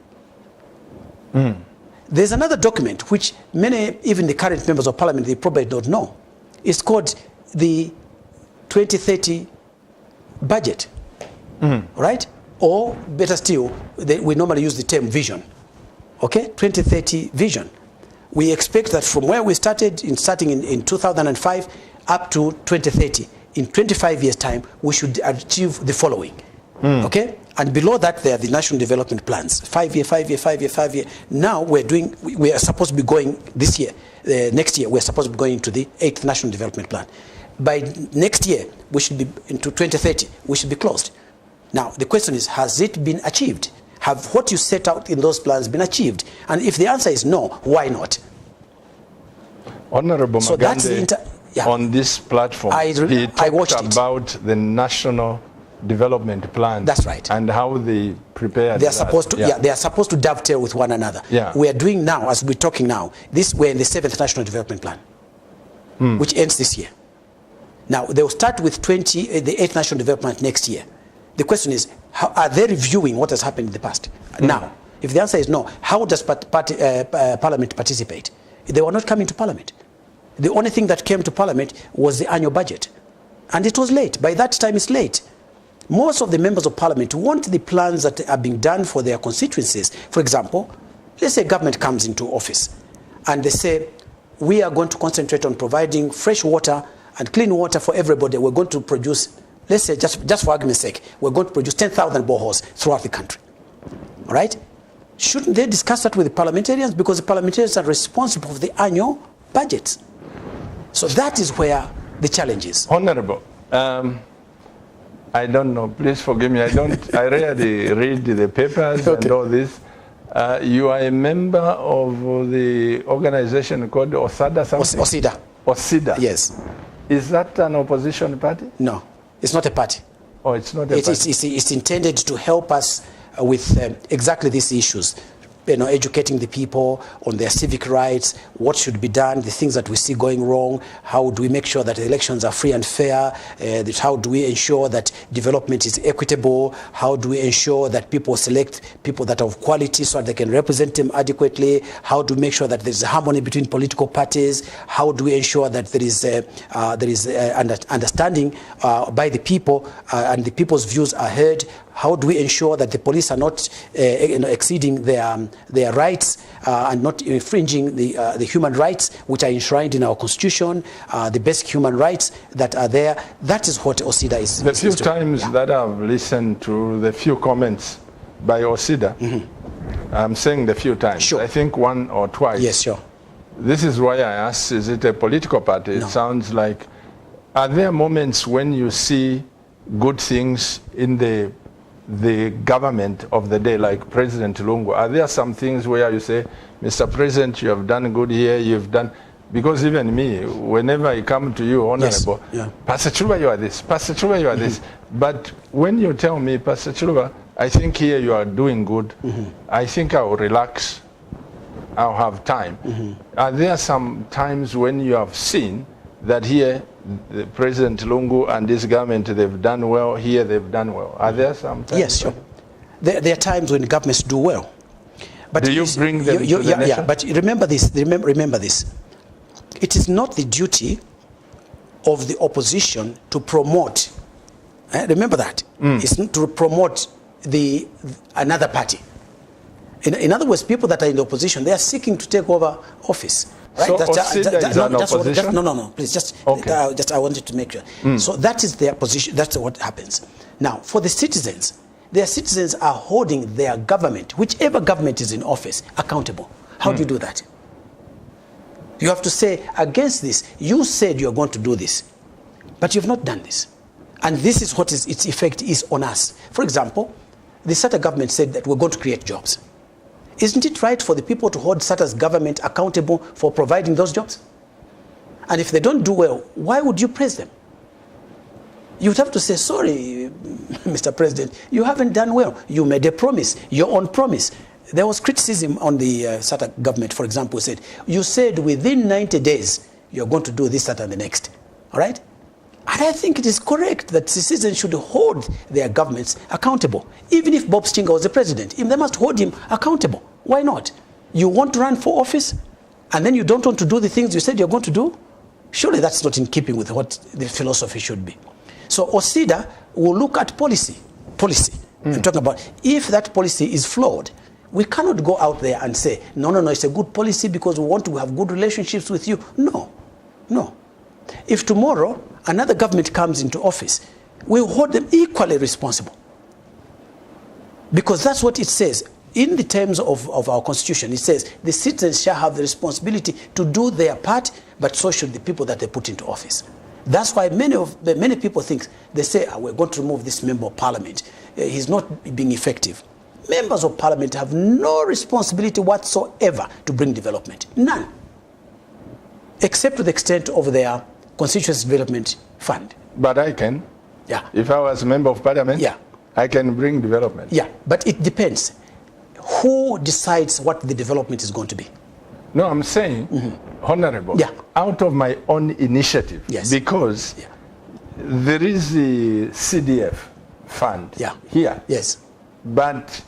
There's another document which many, even the current members of Parliament, they probably don't know. It's called the 2030 budget, right? Or better still, we normally use the term vision. Okay, 2030 vision. We expect that from where we started, starting in 2005 up to 2030, in 25 years' time, we should achieve the following. Okay, and below that there are the national development plans. 5 year, 5 year, 5 year, 5 year. Now we are supposed to be going this year, next year we're supposed to be going to the 8th national development plan. By next year, we should be into 2030, we should be closed. Now the question is, has it been achieved? Have what you set out in those plans been achieved? And if the answer is no, why not? Honorable So Magande, on this platform, he talked about the national development plan. That's right. And how they prepare. They are supposed to, they are supposed to dovetail with one another. We are doing now, as we're talking now, we're in the 7th national development plan, which ends this year. Now they will start with the 8th national development next year. The question is, how are they reviewing what has happened in the past? Now, if the answer is no, how does Parliament participate? They were not coming to Parliament. The only thing that came to Parliament was the annual budget. And it was late. By that time, it's late. Most of the members of Parliament want the plans that are being done for their constituencies. For example, let's say government comes into office and they say, we are going to concentrate on providing fresh water and clean water for everybody. We're going to produce, let's say, just for argument's sake, we're going to produce 10,000 boreholes throughout the country. All right? Shouldn't they discuss that with the parliamentarians? Because the parliamentarians are responsible for the annual budgets. So that is where the challenge is. Honorable, I don't know, please forgive me, I rarely read the papers and all this. You are a member of the organization called OSADA something? OSIDA. OSIDA? Yes. Is that an opposition party? No, it's not a party. Oh, it's not a party. It's intended to help us with exactly these issues. Educating the people on their civic rights, what should be done, the things that we see going wrong, how do we make sure that elections are free and fair, how do we ensure that development is equitable, how do we ensure that people select people that are of quality so that they can represent them adequately, how do we make sure that there is harmony between political parties, how do we ensure that there is understanding by the people and the people's views are heard, how do we ensure that the police are not exceeding their rights and not infringing the human rights which are enshrined in our constitution, the basic human rights that are there. That is what OSIDA is. The few times that I've listened to the few comments by OSIDA, I'm saying the few times, I think one or twice. Yes, sure. This is why I asked, is it a political party? No. It sounds like, are there moments when you see good things in the government of the day, like President Lungu? Are there some things where you say, Mr. President, you have done good here, you've done, Because even me, whenever I come to you, Honorable, yes. Pastor Chiluba, you are this, Pastor Chiluba, you are this. But when you tell me, Pastor Chiluba, I think here you are doing good, I think I will relax, I'll have time. Are there some times when you have seen that here, the President Lungu and this government, they've done well, here they've done well? Are there some times? Yes, sure. There are times when governments do well. But do you bring them to the nation? Yeah, but remember this, remember this. It is not the duty of the opposition to promote, remember that. It's not to promote another party. In other words, people that are in the opposition, they are seeking to take over office. Right? So No, please, just I wanted to make sure. So that is their position, that's what happens. Now, for the citizens, their citizens are holding their government, whichever government is in office, accountable. How do you do that? You have to say, against this, you said you're going to do this, but you've not done this. And this is what its effect is on us. For example, the SATA government said that we're going to create jobs. Isn't it right for the people to hold SATA's government accountable for providing those jobs? And if they don't do well, why would you praise them? You would have to say, sorry, Mr. President, you haven't done well. You made a promise, your own promise. There was criticism on the SATA government, for example, said, you said within 90 days, you're going to do this, that, and the next. All right? And I think it is correct that citizens should hold their governments accountable. Even if Bob Sichinga was the president, they must hold him accountable. Why not? You want to run for office, and then you don't want to do the things you said you're going to do? Surely that's not in keeping with what the philosophy should be. So OSIDA will look at policy. I'm talking about if that policy is flawed, we cannot go out there and say, no, it's a good policy because we want to have good relationships with you. No. If tomorrow another government comes into office, we'll hold them equally responsible. Because that's what it says. In the terms of our constitution, it says the citizens shall have the responsibility to do their part, but so should the people that they put into office. That's why many people think, they say, we're going to remove this member of parliament. He's not being effective. Members of parliament have no responsibility whatsoever to bring development. None. Except to the extent of their constituency development fund. But I can. Yeah. If I was a member of parliament, yeah, I can bring development. Yeah, but it depends. Who decides what the development is going to be? No, I'm saying, Honorable, out of my own initiative, because there is the CDF fund here. Yes. But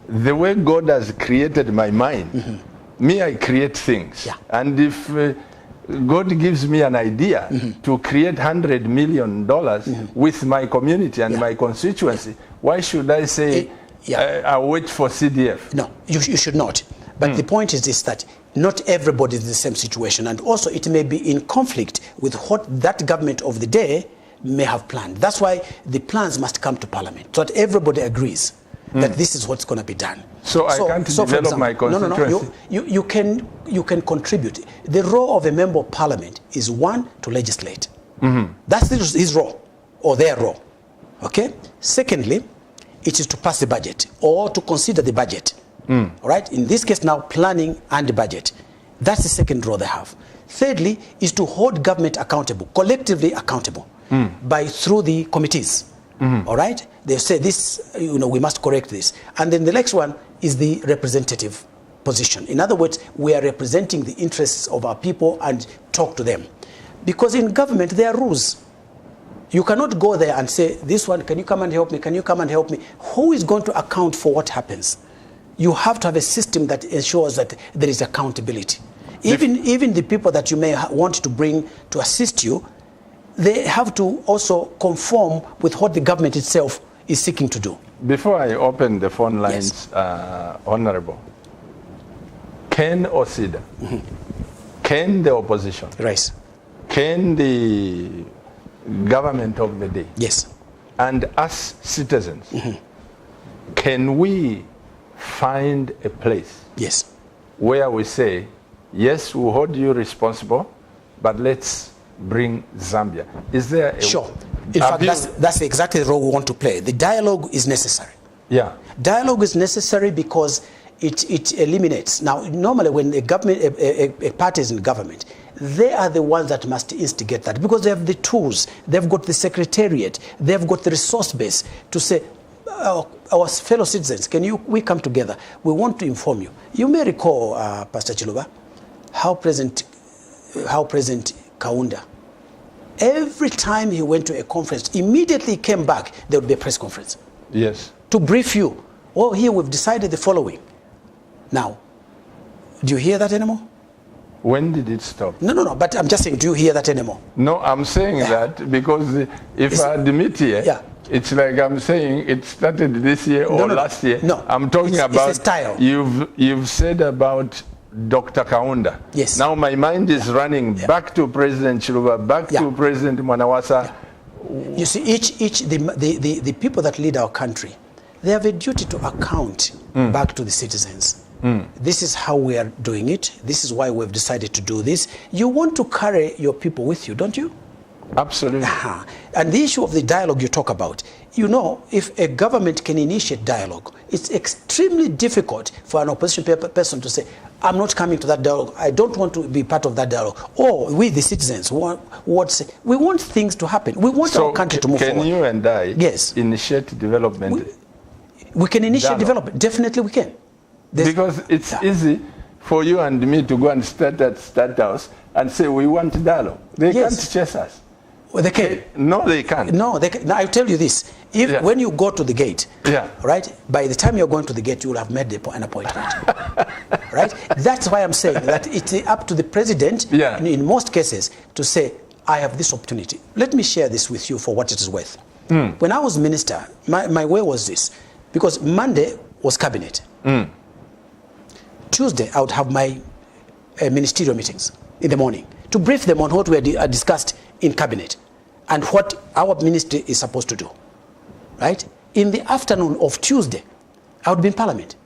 the way God has created my mind, me, I create things. Yeah. And if God gives me an idea to create $100 million with my community and my constituency, why should I say, I'll wait for CDF? No, you should not. But the point is this, that not everybody is in the same situation. And also it may be in conflict with what that government of the day may have planned. That's why the plans must come to Parliament, so that everybody agrees that this is what's going to be done. So I can't develop my constituency? No. You can contribute. The role of a member of Parliament is, one, to legislate. That's his role, or their role. Okay? Secondly, it is to pass the budget, or to consider the budget. All right? In this case now, planning and the budget. That's the second role they have. Thirdly, is to hold government accountable, collectively accountable, through the committees. All right? They say this, we must correct this. And then the next one is the representative position. In other words, we are representing the interests of our people and talk to them. Because in government, there are rules. You cannot go there and say, this one, can you come and help me? Can you come and help me? Who is going to account for what happens? You have to have a system that ensures that there is accountability. Even the people that you may want to bring to assist you, they have to also conform with what the government itself is seeking to do. Before I open the phone lines, Honorable, can OSIDA, can the opposition, can the government of the day, and us citizens, can we find a place where we say, yes, we hold you responsible, but let's bring Zambia? Is there a... Sure. In fact, that's exactly the role we want to play. The dialogue is necessary. Yeah. Dialogue is necessary because it eliminates. Now, normally when a party is in government, they are the ones that must instigate that, because they have the tools, they've got the secretariat, they've got the resource base to say, our fellow citizens, we come together, we want to inform you. You may recall, Pastor Chiluba, how President Kaunda, every time he went to a conference, immediately he came back, there would be a press conference. Yes. To brief you. Well, here we've decided the following. Now, do you hear that anymore? When did it stop? No, but I'm just saying, do you hear that anymore? No, I'm saying that because if I admit here, it's like I'm saying it started this year or last year. No, I'm talking about it's a style. You've said about Dr. Kaunda. Yes. Now my mind is running back to President Chiluba, back to President Mwanawasa. You see, the people that lead our country, they have a duty to account back to the citizens. This is how we are doing it. This is why we've decided to do this. You want to carry your people with you, don't you? Absolutely. And the issue of the dialogue you talk about, you know, if a government can initiate dialogue, it's extremely difficult for an opposition person to say, I'm not coming to that dialogue, I don't want to be part of that dialogue. Or we, the citizens, we want things to happen. We want our country to move forward. Can you and I initiate development? We can initiate development. Definitely we can. Because it's easy for you and me to go and start at State House and say we want dialogue. They can't chase us. Well, they can. No, they can't. No, they can. Now, I'll tell you this. When you go to the gate, right, by the time you're going to the gate, you will have made an appointment. Right? That's why I'm saying that it's up to the president, in most cases, to say, I have this opportunity. Let me share this with you for what it is worth. When I was minister, my way was this. Because Monday was cabinet. Tuesday, I would have my ministerial meetings in the morning to brief them on what we had discussed in cabinet and what our ministry is supposed to do. Right? In the afternoon of Tuesday, I would be in parliament.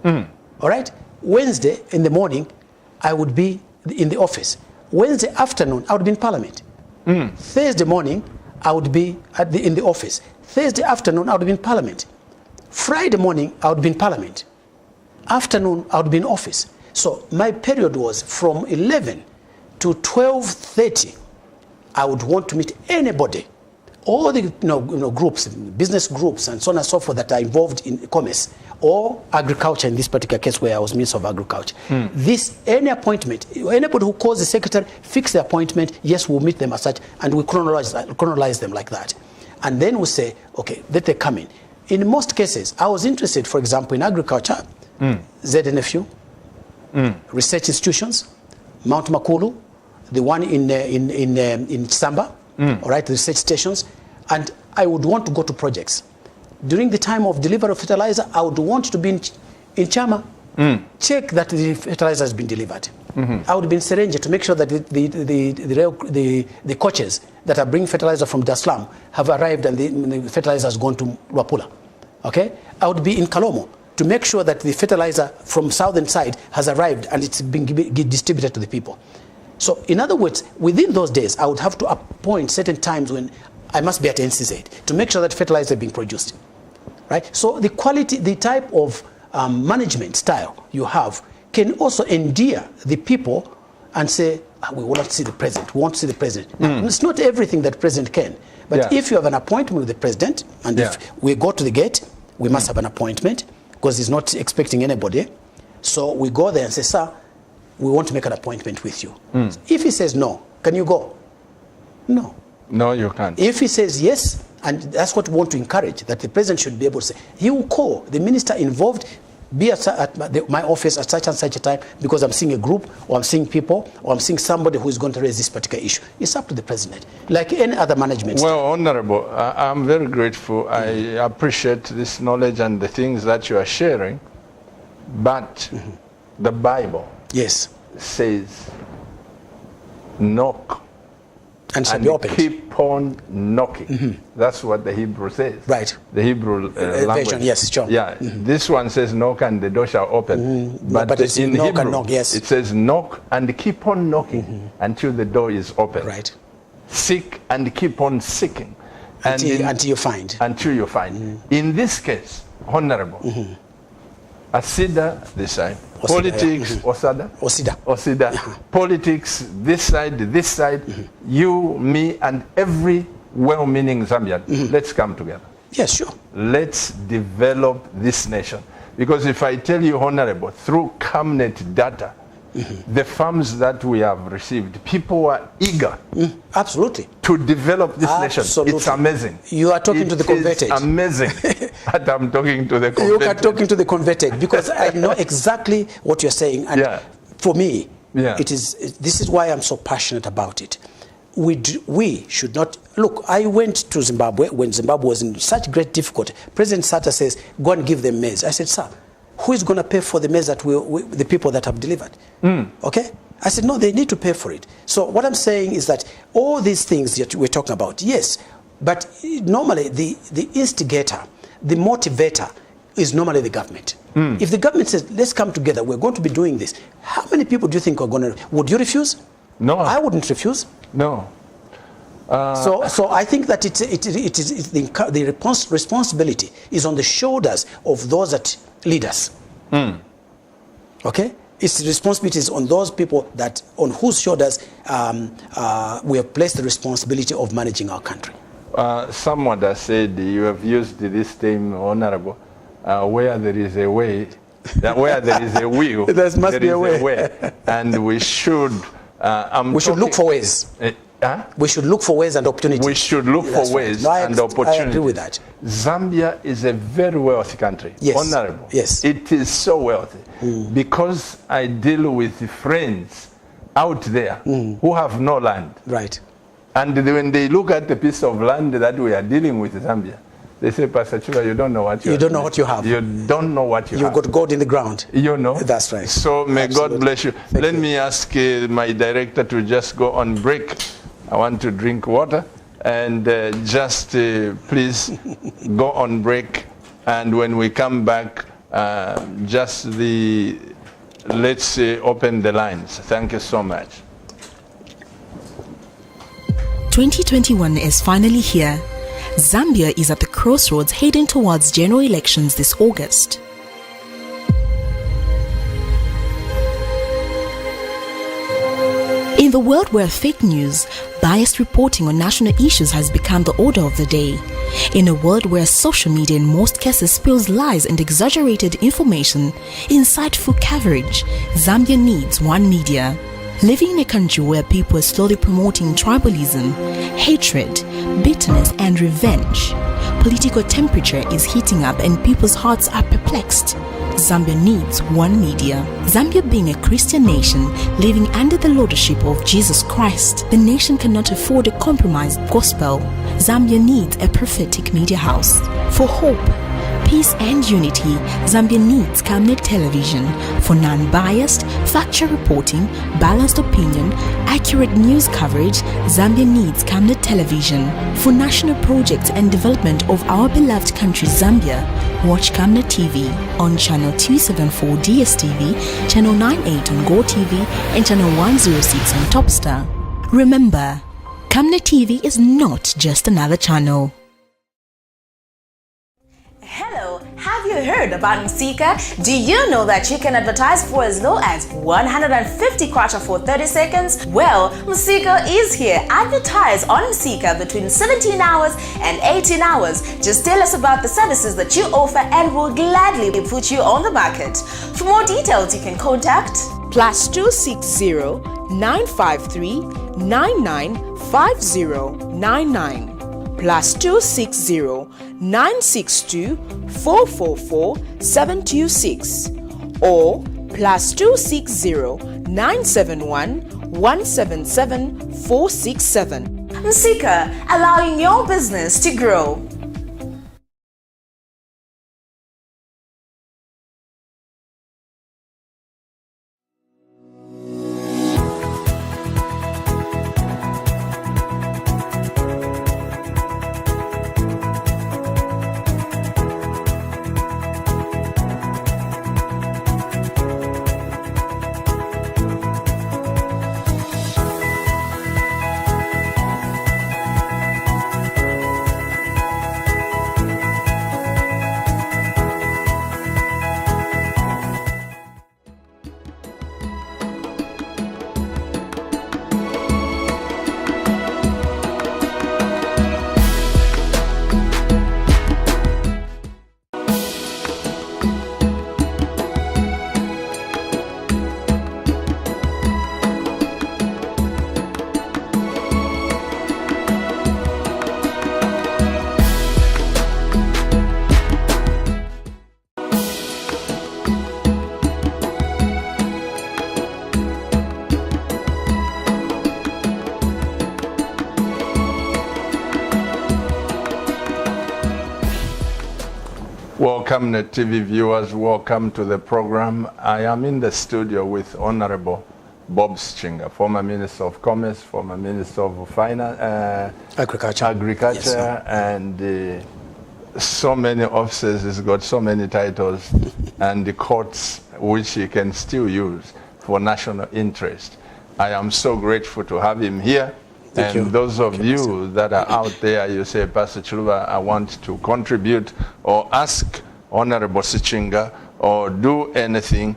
All right? Wednesday in the morning, I would be in the office. Wednesday afternoon, I would be in parliament. Thursday morning, I would be in the office. Thursday afternoon, I would be in parliament. Friday morning, I would be in parliament. Afternoon, I would be in office. So my period was from 11 to 12:30. I would want to meet anybody, all the groups, business groups, and so on and so forth that are involved in commerce or agriculture. In this particular case, where I was Minister of Agriculture, any appointment, anybody who calls the secretary, fix the appointment. Yes, we'll meet them as such, and we chronologize them like that, and then we say, okay, let they come in. In most cases, I was interested, for example, in agriculture, ZNFU, research institutions, Mount Makulu, the one in Samba, all right, the research stations, and I would want to go to projects. During the time of delivery of fertilizer, I would want to be in Chama, check that the fertilizer has been delivered. I would be in Serenje to make sure that the coaches that are bringing fertilizer from Dar es Salaam have arrived and the fertilizer has gone to Luapula. Okay? I would be in Kalomo to make sure that the fertilizer from southern side has arrived and it's being distributed to the people. So, in other words, within those days, I would have to appoint certain times when I must be at NCZ to make sure that fertilizer is being produced. Right? So, the quality, the type of management style you have can also endear the people and say, we want to see the president, we want to see the president. Now, it's not everything that president can. But if you have an appointment with the president, and if we go to the gate, we must have an appointment, because he's not expecting anybody. So we go there and say, sir, we want to make an appointment with you. If he says no, can you go? No. No, you can't. If he says yes, and that's what we want to encourage, that the president should be able to say, he will call the minister involved, be at my office at such and such a time, because I'm seeing a group, or I'm seeing people, or I'm seeing somebody who is going to raise this particular issue. It's up to the president, like any other management. Well, Honorable, I'm very grateful. I appreciate this knowledge and the things that you are sharing, but the Bible says, knock and shall be opened. Keep on knocking. That's what the Hebrew says. Right. The Hebrew language. Version, yes, sure. Yeah. This one says knock and the door shall open. But it's in knock Hebrew, and knock, yes. it says knock and keep on knocking until the door is open. Right. Seek and keep on seeking. Until you find. Until you find. In this case, Honorable, Asida this side. Politics, Osada? Osida. Politics, this side, you, me, and every well-meaning Zambian. Let's come together. Yes, sure. Let's develop this nation. Because if I tell you, Honorable, through CAMNET data, the farms that we have received, people are eager absolutely to develop this nation. It's amazing. You are talking to the converted. It's amazing that I'm talking to the converted. You are talking to the converted, because I know exactly what you're saying. And for me, this is why I'm so passionate about it. We should not look. I went to Zimbabwe when Zimbabwe was in such great difficulty. President Sata says, "Go and give them maize." I said, "Sir, who is going to pay for the maize that the people that have delivered?" Okay? I said, "No, they need to pay for it." So what I'm saying is that all these things that we're talking about, yes, but normally the instigator, the motivator, is normally the government. If the government says, "Let's come together, we're going to be doing this," how many people do you think are going to? Would you refuse? No, I wouldn't refuse. No. So I think that the responsibility is on the shoulders of those that lead us. Okay? It's the responsibility on those people on whose shoulders we have placed the responsibility of managing our country. Someone has said, you have used this term, Honorable, where there is a way, where there is a will, there must be a way. And we should... we should look for ways. We should look for ways and opportunities. We should look for ways and opportunities. I agree with that. Zambia is a very wealthy country. Yes. Honorable. Yes. It is so wealthy. Because I deal with friends out there who have no land. Right. And when they look at the piece of land that we are dealing with Zambia, they say, "Pastor Chula, you don't know what you don't know what you have. You don't know what you have. You've got gold in the ground." You know? That's right. So may God bless you. Let me ask my director to just go on break. I want to drink water. And just please go on break. And when we come back, let's open the lines. Thank you so much. 2021 is finally here. Zambia is at the crossroads heading towards general elections this August. In the world where fake news, biased reporting on national issues has become the order of the day, in a world where social media in most cases spills lies and exaggerated information, insightful coverage, Zambia needs one media. Living in a country where people are slowly promoting tribalism, hatred, bitterness and revenge, political temperature is heating up and people's hearts are perplexed. Zambia needs one media. Zambia being a Christian nation living under the lordship of Jesus Christ, the nation cannot afford a compromised gospel. Zambia needs a prophetic media house. For hope, peace and unity, Zambia needs CAMNET television for non-biased, factual reporting, balanced opinion, accurate news coverage. Zambia needs CAMNET television for national projects and development of our beloved country Zambia. Watch CAMNET TV on channel 274 DSTV, channel 98 on GoTV, and channel 106 on Topstar. Remember, CAMNET TV is not just another channel. Hello, have you heard about Msika? Do you know that you can advertise for as low as 150 kwacha for 30 seconds? Well, Msika is here. Advertise on Msika between 17 hours and 18 hours. Just tell us about the services that you offer and we'll gladly put you on the market. For more details, you can contact +260 953 995099. +260 962 444 726 or +260 971 177 467. Msika, allowing your business to grow. Welcome, Net TV viewers. Welcome to the program. I am in the studio with Honorable Bob Sichinga, former Minister of Commerce, former Minister of Finance, Agriculture, yes, and so many offices. He's got so many titles, and the courts which he can still use for national interest. I am so grateful to have him here. Thank you. Those of you that are out there, you say, Pastor Chiluba, I want to contribute or ask Honorable Sichinga or do anything.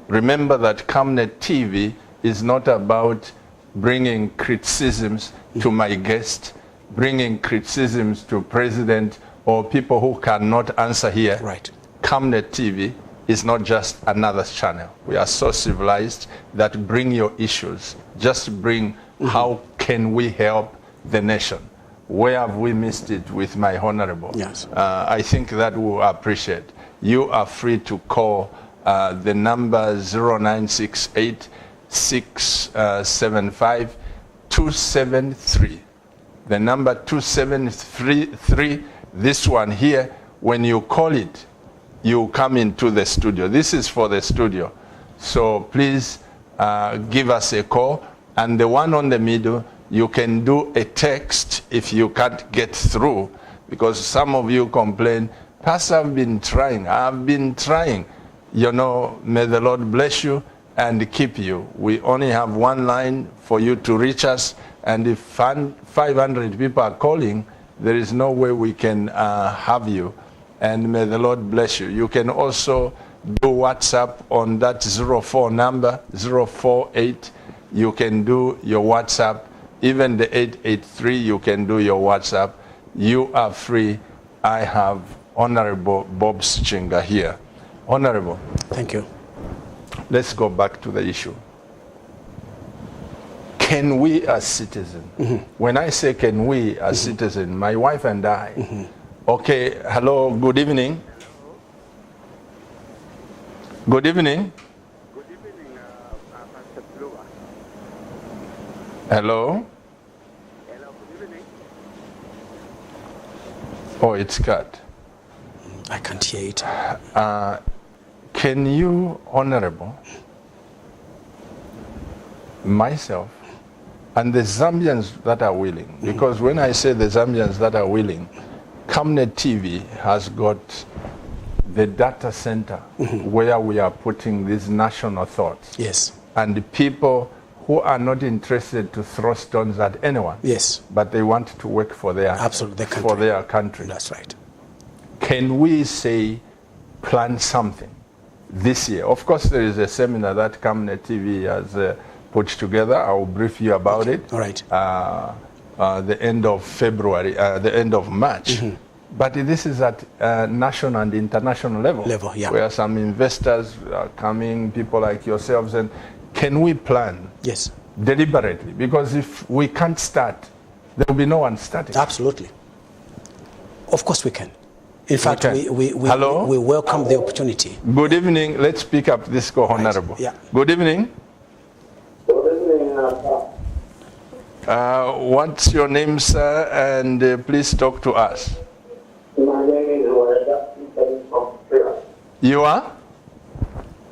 Remember that CamNet TV is not about bringing criticisms to my guest, bringing criticisms to President or people who cannot answer here. Right. CamNet TV is not just another channel. We are so civilized that bring your issues. Just bring how can we help the nation? Where have we missed it with my honorable? Yes. I think that we'll appreciate. You are free to call the number 0968 675 273. The number 273, this one here, when you call it, you come into the studio. This is for the studio. So please give us a call. And the one on the middle, you can do a text if you can't get through, because some of you complain, Pastor, I've been trying. You know, may the Lord bless you and keep you. We only have one line for you to reach us, and if 500 people are calling, there is no way we can have you. And may the Lord bless you. You can also do WhatsApp on that 04 number, 048. You can do your WhatsApp. Even the 883, you can do your WhatsApp. You are free. I have Honorable Bob Sichinga here. Honorable. Thank you. Let's go back to the issue. Can we as citizens, when I say can we as citizens, my wife and I, okay, hello, good evening. Good evening. Good evening, Pastor Chiluba. Hello? Hello, good evening. Oh, it's cut. I can't hear it. Can you, Honorable, myself, and the Zambians that are willing, because when I say the Zambians that are willing, CamNet TV has got the data center where we are putting these national thoughts. Yes. And the people who are not interested to throw stones at anyone. Yes. But they want to work for their country. That's right. Can we say plan something this year? Of course, there is a seminar that CamNet TV has put together. I will brief you about it. All right. The end of February, the end of March. But this is at national and international level. Where some investors are coming, people like yourselves. And can we plan? Yes. Deliberately? Because if we can't start, there will be no one starting. Absolutely. Of course we can. In fact, we welcome the opportunity. Good evening. Let's pick up this call, Honorable. Right. Yeah. Good evening. Good evening, What's your name, sir? And please talk to us. My name is Wada from Australia. You are?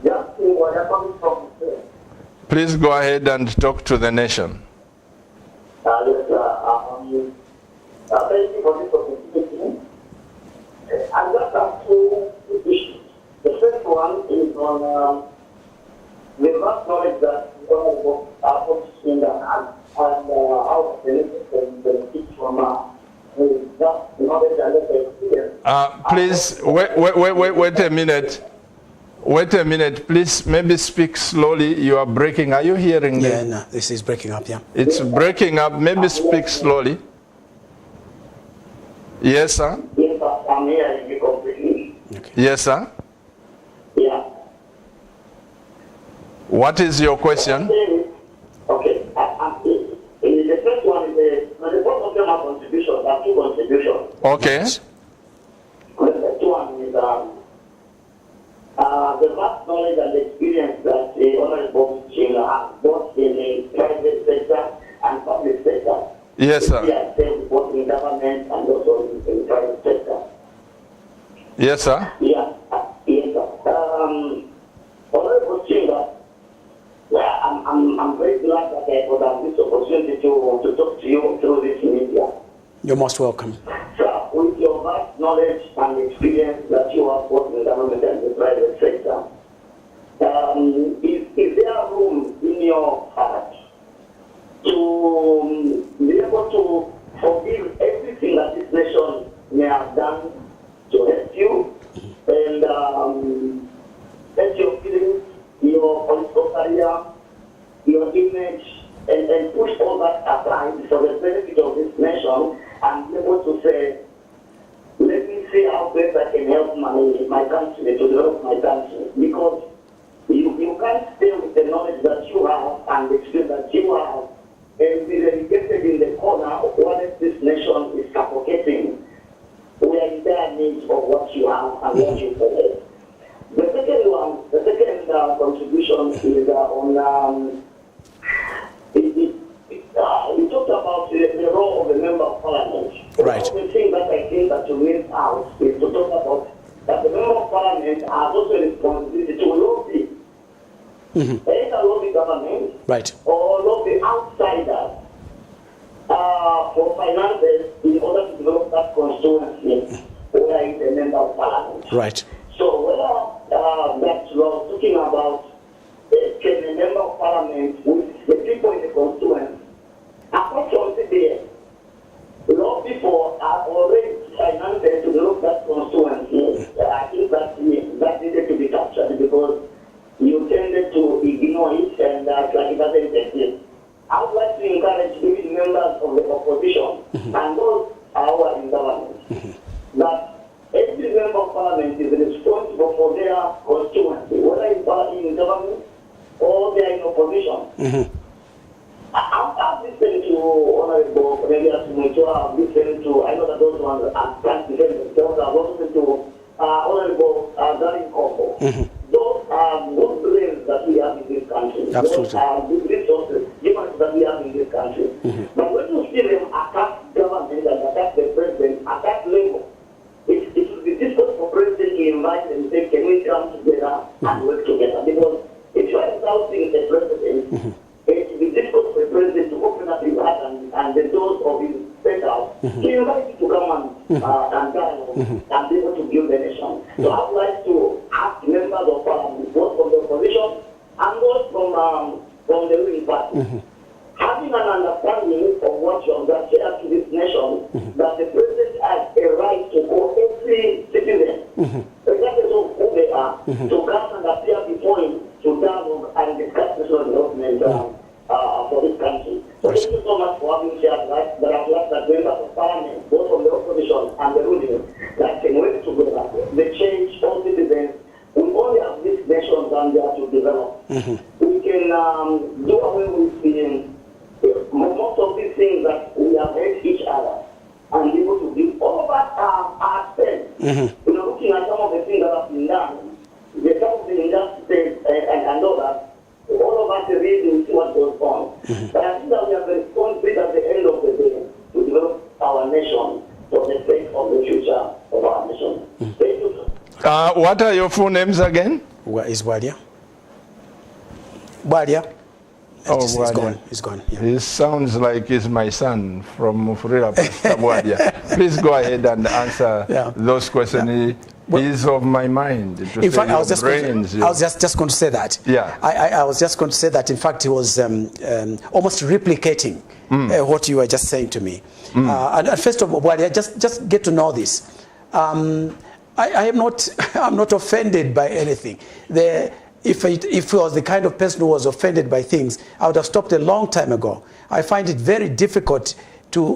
Yeah, Wada from Australia. Please go ahead and talk to the nation. Yes, thank you for this opportunity. I just have two issues. The first one is on the vast knowledge that our Sichinga and our benefit can benefit from that knowledge and experience. Please, wait a minute. Wait a minute, please. Maybe speak slowly. You are breaking. Are you hearing me? Yeah, no, this is breaking up, yeah. It's breaking up. Maybe speak slowly. Yes, sir? Yes, I'm hearing you completely. Okay. Yes, sir? Yeah. What is your question? Okay. The first one is the both of them are contributions, are two contributions. Okay. The first one is the vast knowledge and experience that the Honorable Sichinga has both in the private sector and public sector. Yes, sir. Both in government and also in the private sector. Yes, sir. Yes, sir. Honorable Sichinga, I'm very glad that I got this opportunity to talk to you through this media. You're most welcome. Sir, with your vast knowledge and experience that you have both in the government and the private sector, is there room in your heart to be able to forgive everything that this nation may have done to help you and let your feelings, your political career, your image, and push all that aside for the benefit of this nation and be able to say, let me see how best I can help my country, to develop my country. Because you can't stay with the knowledge that you have and the experience that you have and be relegated in the corner of what this nation is suffocating. We are in dire need of what you have and what you possess. The second contribution is on we talked about the role of a member of parliament. Right. One of the things that I think that you miss out is to talk about that the member of parliament has also a responsibility to lobby. Either lobby government Right. or lobby outsiders for finances in order to develop that constituency where is a member of parliament. Right. So whether that you are talking about can a member of parliament with the people in the constituency, apart from today, a lot of people are already financed to develop that constituency. I think that needed to be captured because you tended to ignore it and like it doesn't exist. I would like to encourage even members of the opposition and those who are in government that every member of parliament is responsible for their constituency, whether in government or they are in opposition. I've listened to Honorable Cornelius Mutua, I've listened to, I know that those ones can't defend themselves, I've also listened to Honorable Darin Kombo. Those are good brains that we have in this country. Absolutely. Those are good resources, humans that we have in this country. But when you see them attack government and attack the president at that level, it will be difficult for president to invite them and say, can we come together and work together? Because if you are insulting the president, it will be difficult for the president to open up his heart and the doors of his state house to invite you to come and dialogue and be able to build the nation. So I would like to ask members of parliament, both from the opposition and those from the ruling party, having an understanding of what you have done shared to this nation, that the president has a right to call every citizen, regardless of who they are, to come and appear before him to dialogue and discuss national development for this country. So thank you so much for having shared that. But I'd like that members of parliament, both from the opposition and the ruling, that can work together. The change all citizens. We only have this nation down there to develop. We can do away with most of these things that we have hate each other and be able to give all of us our spend. You know, looking at some of the things that have been done, some of the injustices and all that, all of us really see what goes on. But I think that we have a responsibility at the end of the day to develop our nation for the sake of the future of our nation. Thank you. What are your full names again? Where is Bwalia? Bwalia? Oh, He's Bwalia. gone. He's gone. Yeah. He sounds like he's my son from Mufurira, Pastor Bwalia. Please go ahead and answer those questions. He is of my mind. In fact, I was just going to say that. Yeah. I was just going to say that. In fact, he was almost replicating what you were just saying to me. And first of all, Bwalia, just get to know this. I'm not offended by anything. If I was the kind of person who was offended by things, I would have stopped a long time ago. I find it very difficult to,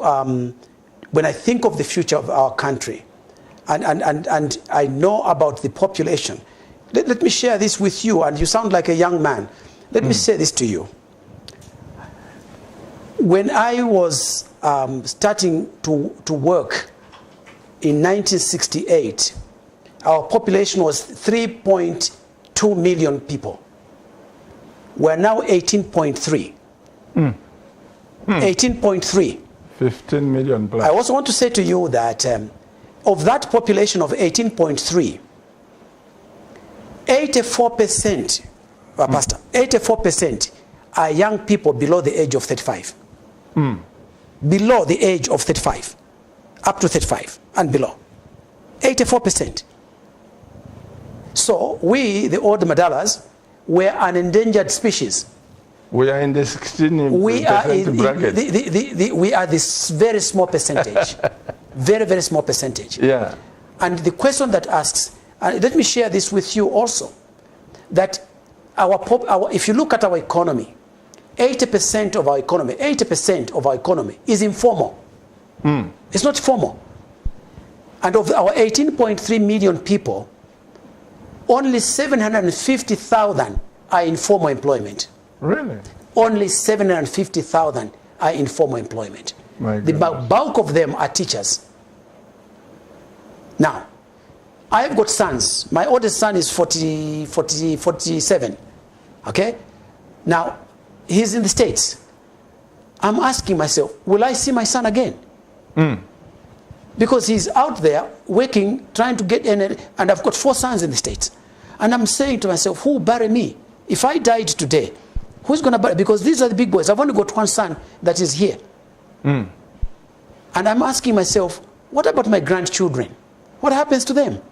when I think of the future of our country, and I know about the population. Let me share this with you, and you sound like a young man. Let me say this to you. When I was starting to work in 1968, our population was 3.2 million people. We're now 18.3. 18.3. 15 million plus. I also want to say to you that of that population of 18.3, 84%, Pastor, 84% are young people below the age of 35. Below the age of 35, up to 35 and below. 84%. So we, the old Madalas, we're an endangered species. We are in the 16% bracket. We are this very small percentage. Very, very small percentage. Yeah. And the question that asks, and let me share this with you also, that if you look at our economy, 80% of our economy, 80% of our economy is informal. It's not formal. And of our 18.3 million people, only 750,000 are in formal employment. Really? Only 750,000 are in formal employment. The bulk of them are teachers. Now, I've got sons. My oldest son is 47. Okay? Now, he's in the States. I'm asking myself, will I see my son again? Because he's out there working, trying to get in, and I've got 4 sons in the States. And I'm saying to myself, who will bury me? If I died today, who's going to bury? Because these are the big boys. I've only got 1 son that is here. And I'm asking myself, what about my grandchildren? What happens to them?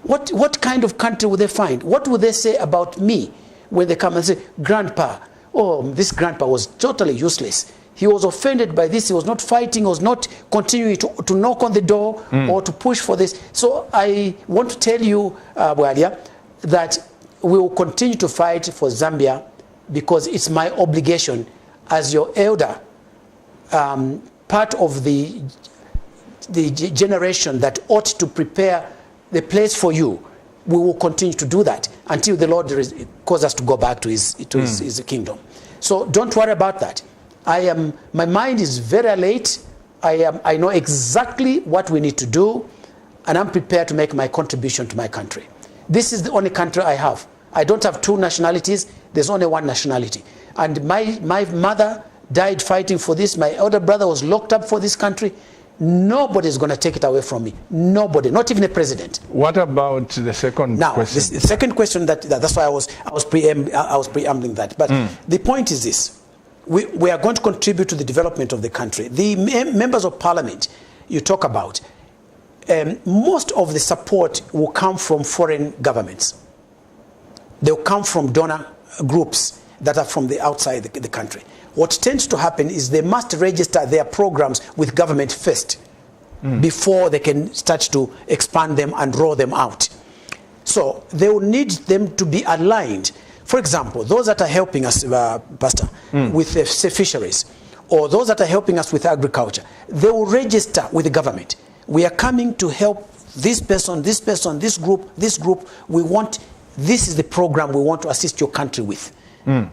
What kind of country will they find? What will they say about me when they come and say, Grandpa, oh, this grandpa was totally useless. He was offended by this. He was not fighting. He was not continuing to knock on the door or to push for this. So I want to tell you, Bwalia, that we will continue to fight for Zambia because it's my obligation as your elder, part of the generation that ought to prepare the place for you. We will continue to do that until the Lord calls us to go back to his kingdom. So don't worry about that. My mind is very alert. I know exactly what we need to do, and I'm prepared to make my contribution to my country. This is the only country I have. I don't have 2 nationalities. There's only 1 nationality. And my mother died fighting for this. My elder brother was locked up for this country. Nobody is going to take it away from me. Nobody, not even a president. What about the second question? The second question, that's why I was preambling that. But the point is this. We are going to contribute to the development of the country. The members of parliament you talk about, most of the support will come from foreign governments. They'll come from donor groups that are from the outside the country. What tends to happen is they must register their programs with government first before they can start to expand them and roll them out. So they will need them to be aligned. For example, those that are helping us, Pastor, with fisheries, or those that are helping us with agriculture, they will register with the government. We are coming to help this person, this person, this group, this is the program we want to assist your country with.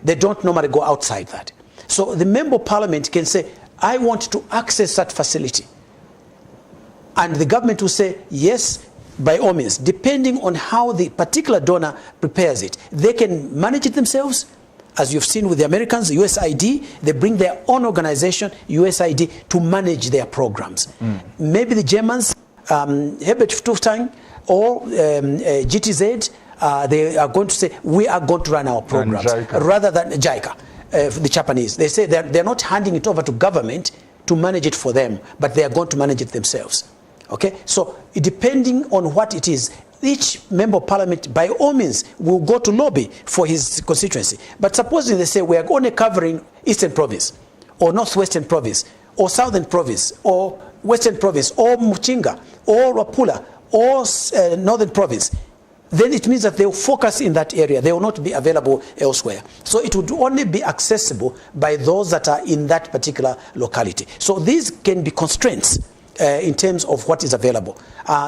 They don't normally go outside that. So the member of parliament can say, I want to access that facility. And the government will say, yes, by all means, depending on how the particular donor prepares it. They can manage it themselves, as you've seen with the Americans, USAID, they bring their own organization, USAID, to manage their programs. Maybe the Germans, Herbert Tuftang, or GTZ, they are going to say, we are going to run our programs, rather than JICA. The Japanese, they say they're not handing it over to government to manage it for them, but they are going to manage it themselves. Okay, so depending on what it is, each member of parliament, by all means, will go to lobby for his constituency. But supposing they say we are only covering Eastern Province, or Northwestern Province, or Southern Province, or Western Province, or Muchinga, or Wapula, or Northern Province, then it means that they will focus in that area. They will not be available elsewhere. So it would only be accessible by those that are in that particular locality. So these can be constraints in terms of what is available.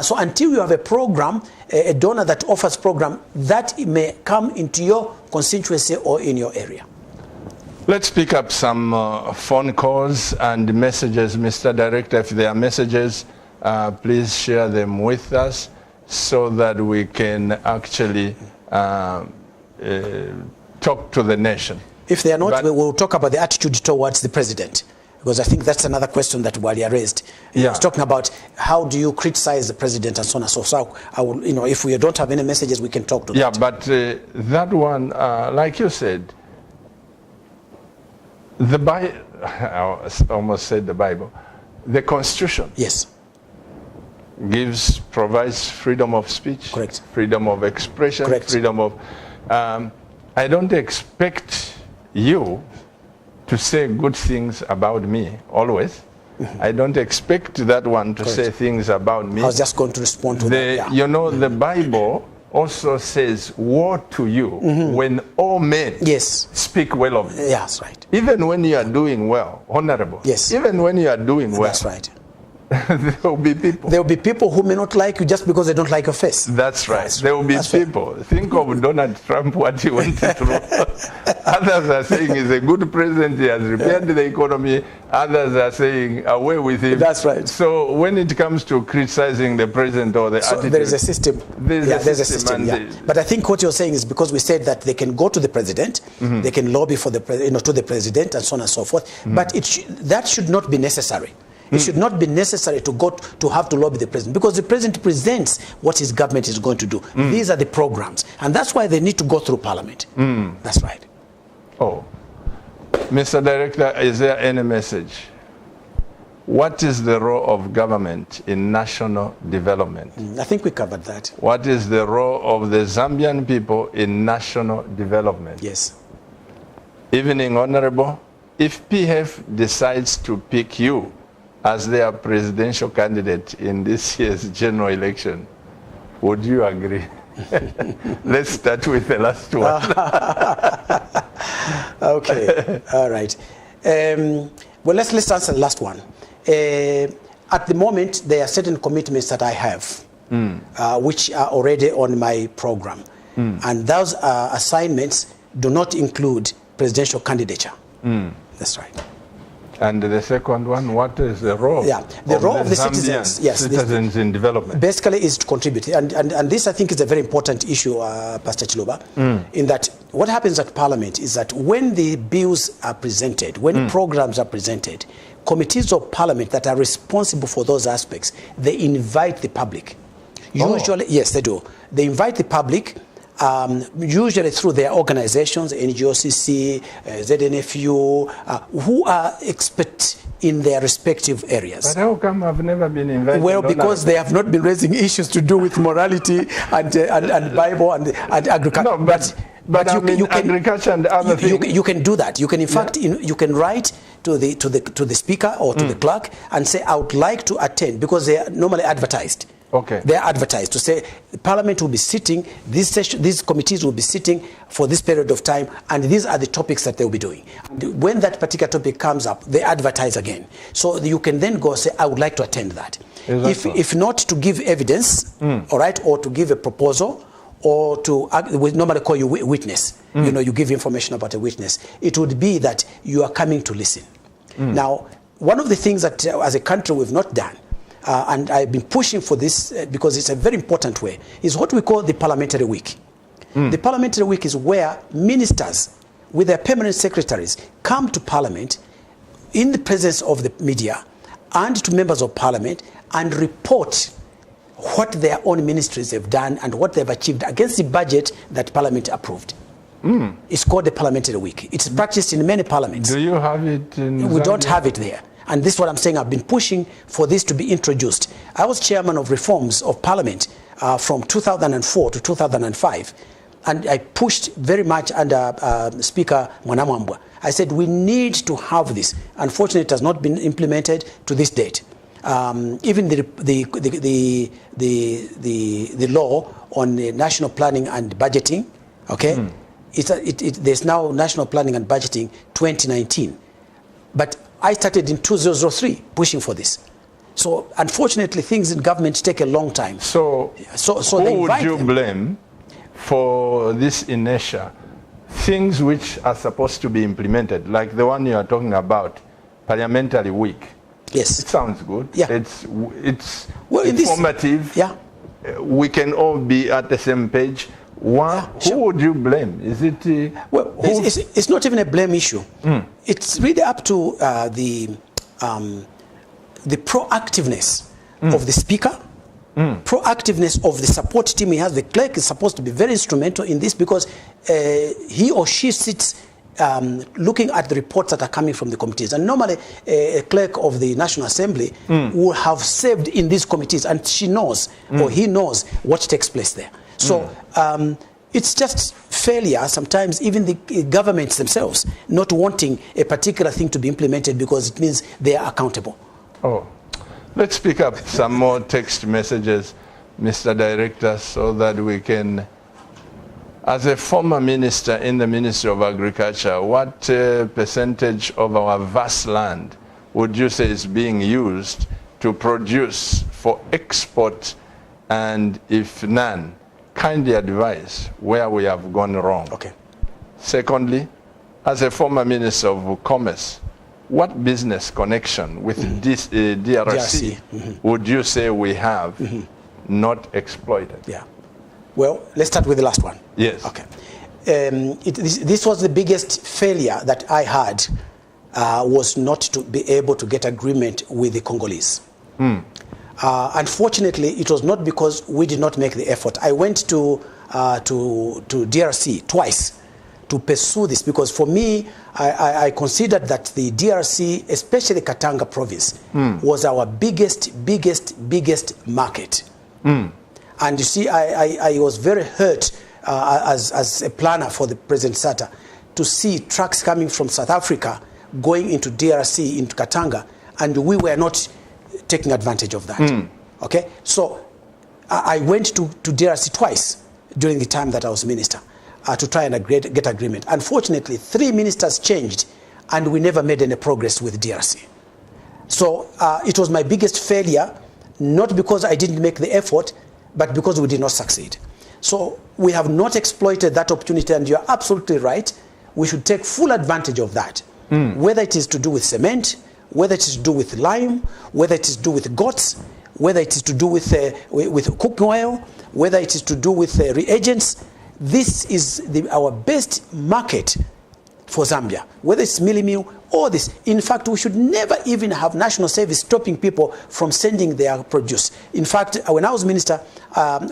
So until you have a program, a donor that offers program, that may come into your constituency or in your area. Let's pick up some phone calls and messages, Mr. Director. If there are messages, please share them with us, so that we can actually talk to the nation. If they are not, we will talk about the attitude towards the president. Because I think that's another question that Walia raised. He was talking about how do you criticize the president and so on and so forth. So I will, if we don't have any messages, we can talk to that. Yeah, but that one, like you said, the Bible, I almost said the Bible, the Constitution. Yes. Provides freedom of speech, correct, freedom of expression, correct, freedom of... I don't expect you to say good things about me, always. Mm-hmm. I don't expect that one to say things about me. I was just going to respond to that. Yeah. You know, the Bible also says, woe to you when all men speak well of you. Yeah, that's right. Even when you are doing well, honorable. Yes. Even when you are doing well. That's right. There will be people. There will be people who may not like you just because they don't like your face. That's right. There will be people. Think of Donald Trump, what he went through. Others are saying he's a good president, he has repaired the economy. Others are saying away with him. That's right. So when it comes to criticizing the president or the attitude, there is a system. There's a system. But I think what you're saying is because we said that they can go to the president, they can lobby for the to the president and so on and so forth. But that should not be necessary. It should not be necessary to have to lobby the president, because the president presents what his government is going to do. These are the programs, and that's why they need to go through parliament. That's right. Oh, Mr. Director, is there any message? What is the role of government in national development? I think we covered that. What is the role of the Zambian people in national development? Yes. Evening, Honorable. If PF decides to pick you as their presidential candidate in this year's general election, would you agree? Let's start with the last one. Okay, all right. Well, let's answer the last one. At the moment, there are certain commitments that I have, which are already on my program. And those assignments do not include presidential candidature. That's right. And the second one, what is the role? Yeah, the role of the citizens. Yes, citizens in development. Basically, is to contribute, and this I think is a very important issue, Pastor Chiluba. In that, what happens at Parliament is that when the bills are presented, when programs are presented, committees of Parliament that are responsible for those aspects, they invite the public. Usually, yes, they do. They invite the public. Usually through their organizations, NGOCC, ZNFU, who are experts in their respective areas. But how come I've never been invited? Well, because they have not been raising issues to do with morality and Bible and agriculture. No, but you can agriculture and other things. You can do that. You can, in fact, you can write to the speaker or to the clerk and say, I would like to attend, because they are normally advertised. Okay. They are advertised to say the Parliament will be sitting, these committees will be sitting for this period of time, and these are the topics that they will be doing. And when that particular topic comes up, they advertise again. So you can then go say, I would like to attend that. Exactly. If not to give evidence, all right, or to give a proposal, or to, we normally call you witness, you give information about a witness, it would be that you are coming to listen. Now, one of the things that as a country we've not done, and I've been pushing for this because it's a very important way, is what we call the Parliamentary Week. The Parliamentary Week is where ministers with their permanent secretaries come to Parliament in the presence of the media and to members of Parliament and report what their own ministries have done and what they've achieved against the budget that Parliament approved. It's called the Parliamentary Week. It's practiced in many parliaments. Do you have it in We don't have it there. And this is what I'm saying. I've been pushing for this to be introduced. I was chairman of reforms of Parliament from 2004 to 2005. And I pushed very much under Speaker Mwanamwambwa. I said, we need to have this. Unfortunately, it has not been implemented to this date. Even the law on the national planning and budgeting, okay? There's now national planning and budgeting 2019. But I started in 2003 pushing for this. So unfortunately, things in government take a long time. So who would you blame for this inertia? Things which are supposed to be implemented, like the one you are talking about, Parliamentary Week. Yes. It sounds good. Yeah. It's informative. Yeah. We can all be at the same page. Who would you blame? Is it... it's not even a blame issue. It's really up to the the proactiveness of the speaker, proactiveness of the support team he has. The clerk is supposed to be very instrumental in this because he or she sits looking at the reports that are coming from the committees. And normally a clerk of the National Assembly will have served in these committees, and she knows or he knows what takes place there. So it's just failure sometimes, even the governments themselves not wanting a particular thing to be implemented because it means they are accountable. Oh, let's pick up some more text messages, Mr. Director, so that we can, as a former minister in the Ministry of Agriculture, what percentage of our vast land would you say is being used to produce for export, and if none, kindly advise where we have gone wrong? Okay. Secondly, as a former Minister of Commerce, what business connection with this DRC would you say we have not exploited? Yeah. Well, let's start with the last one. Yes. Okay. This was the biggest failure that I had, was not to be able to get agreement with the Congolese. Unfortunately, it was not because we did not make the effort. I went to DRC twice to pursue this, because for me, I considered that the DRC, especially Katanga province, was our biggest market. And you see, I was very hurt as a planner for the President Sata to see trucks coming from South Africa going into DRC, into Katanga, and we were not taking advantage of that. Okay, so I went to DRC twice during the time that I was minister to try and get agreement. Unfortunately, 3 ministers changed, and we never made any progress with DRC. So it was my biggest failure, not because I didn't make the effort, but because we did not succeed. So we have not exploited that opportunity, and you're absolutely right. We should take full advantage of that, whether it is to do with cement, whether it is to do with lime, whether it is to do with goats, whether it is to do with cooking oil, whether it is to do with reagents. This is our best market for Zambia, whether it's mealie meal or this. In fact, we should never even have national service stopping people from sending their produce. In fact, when I was minister,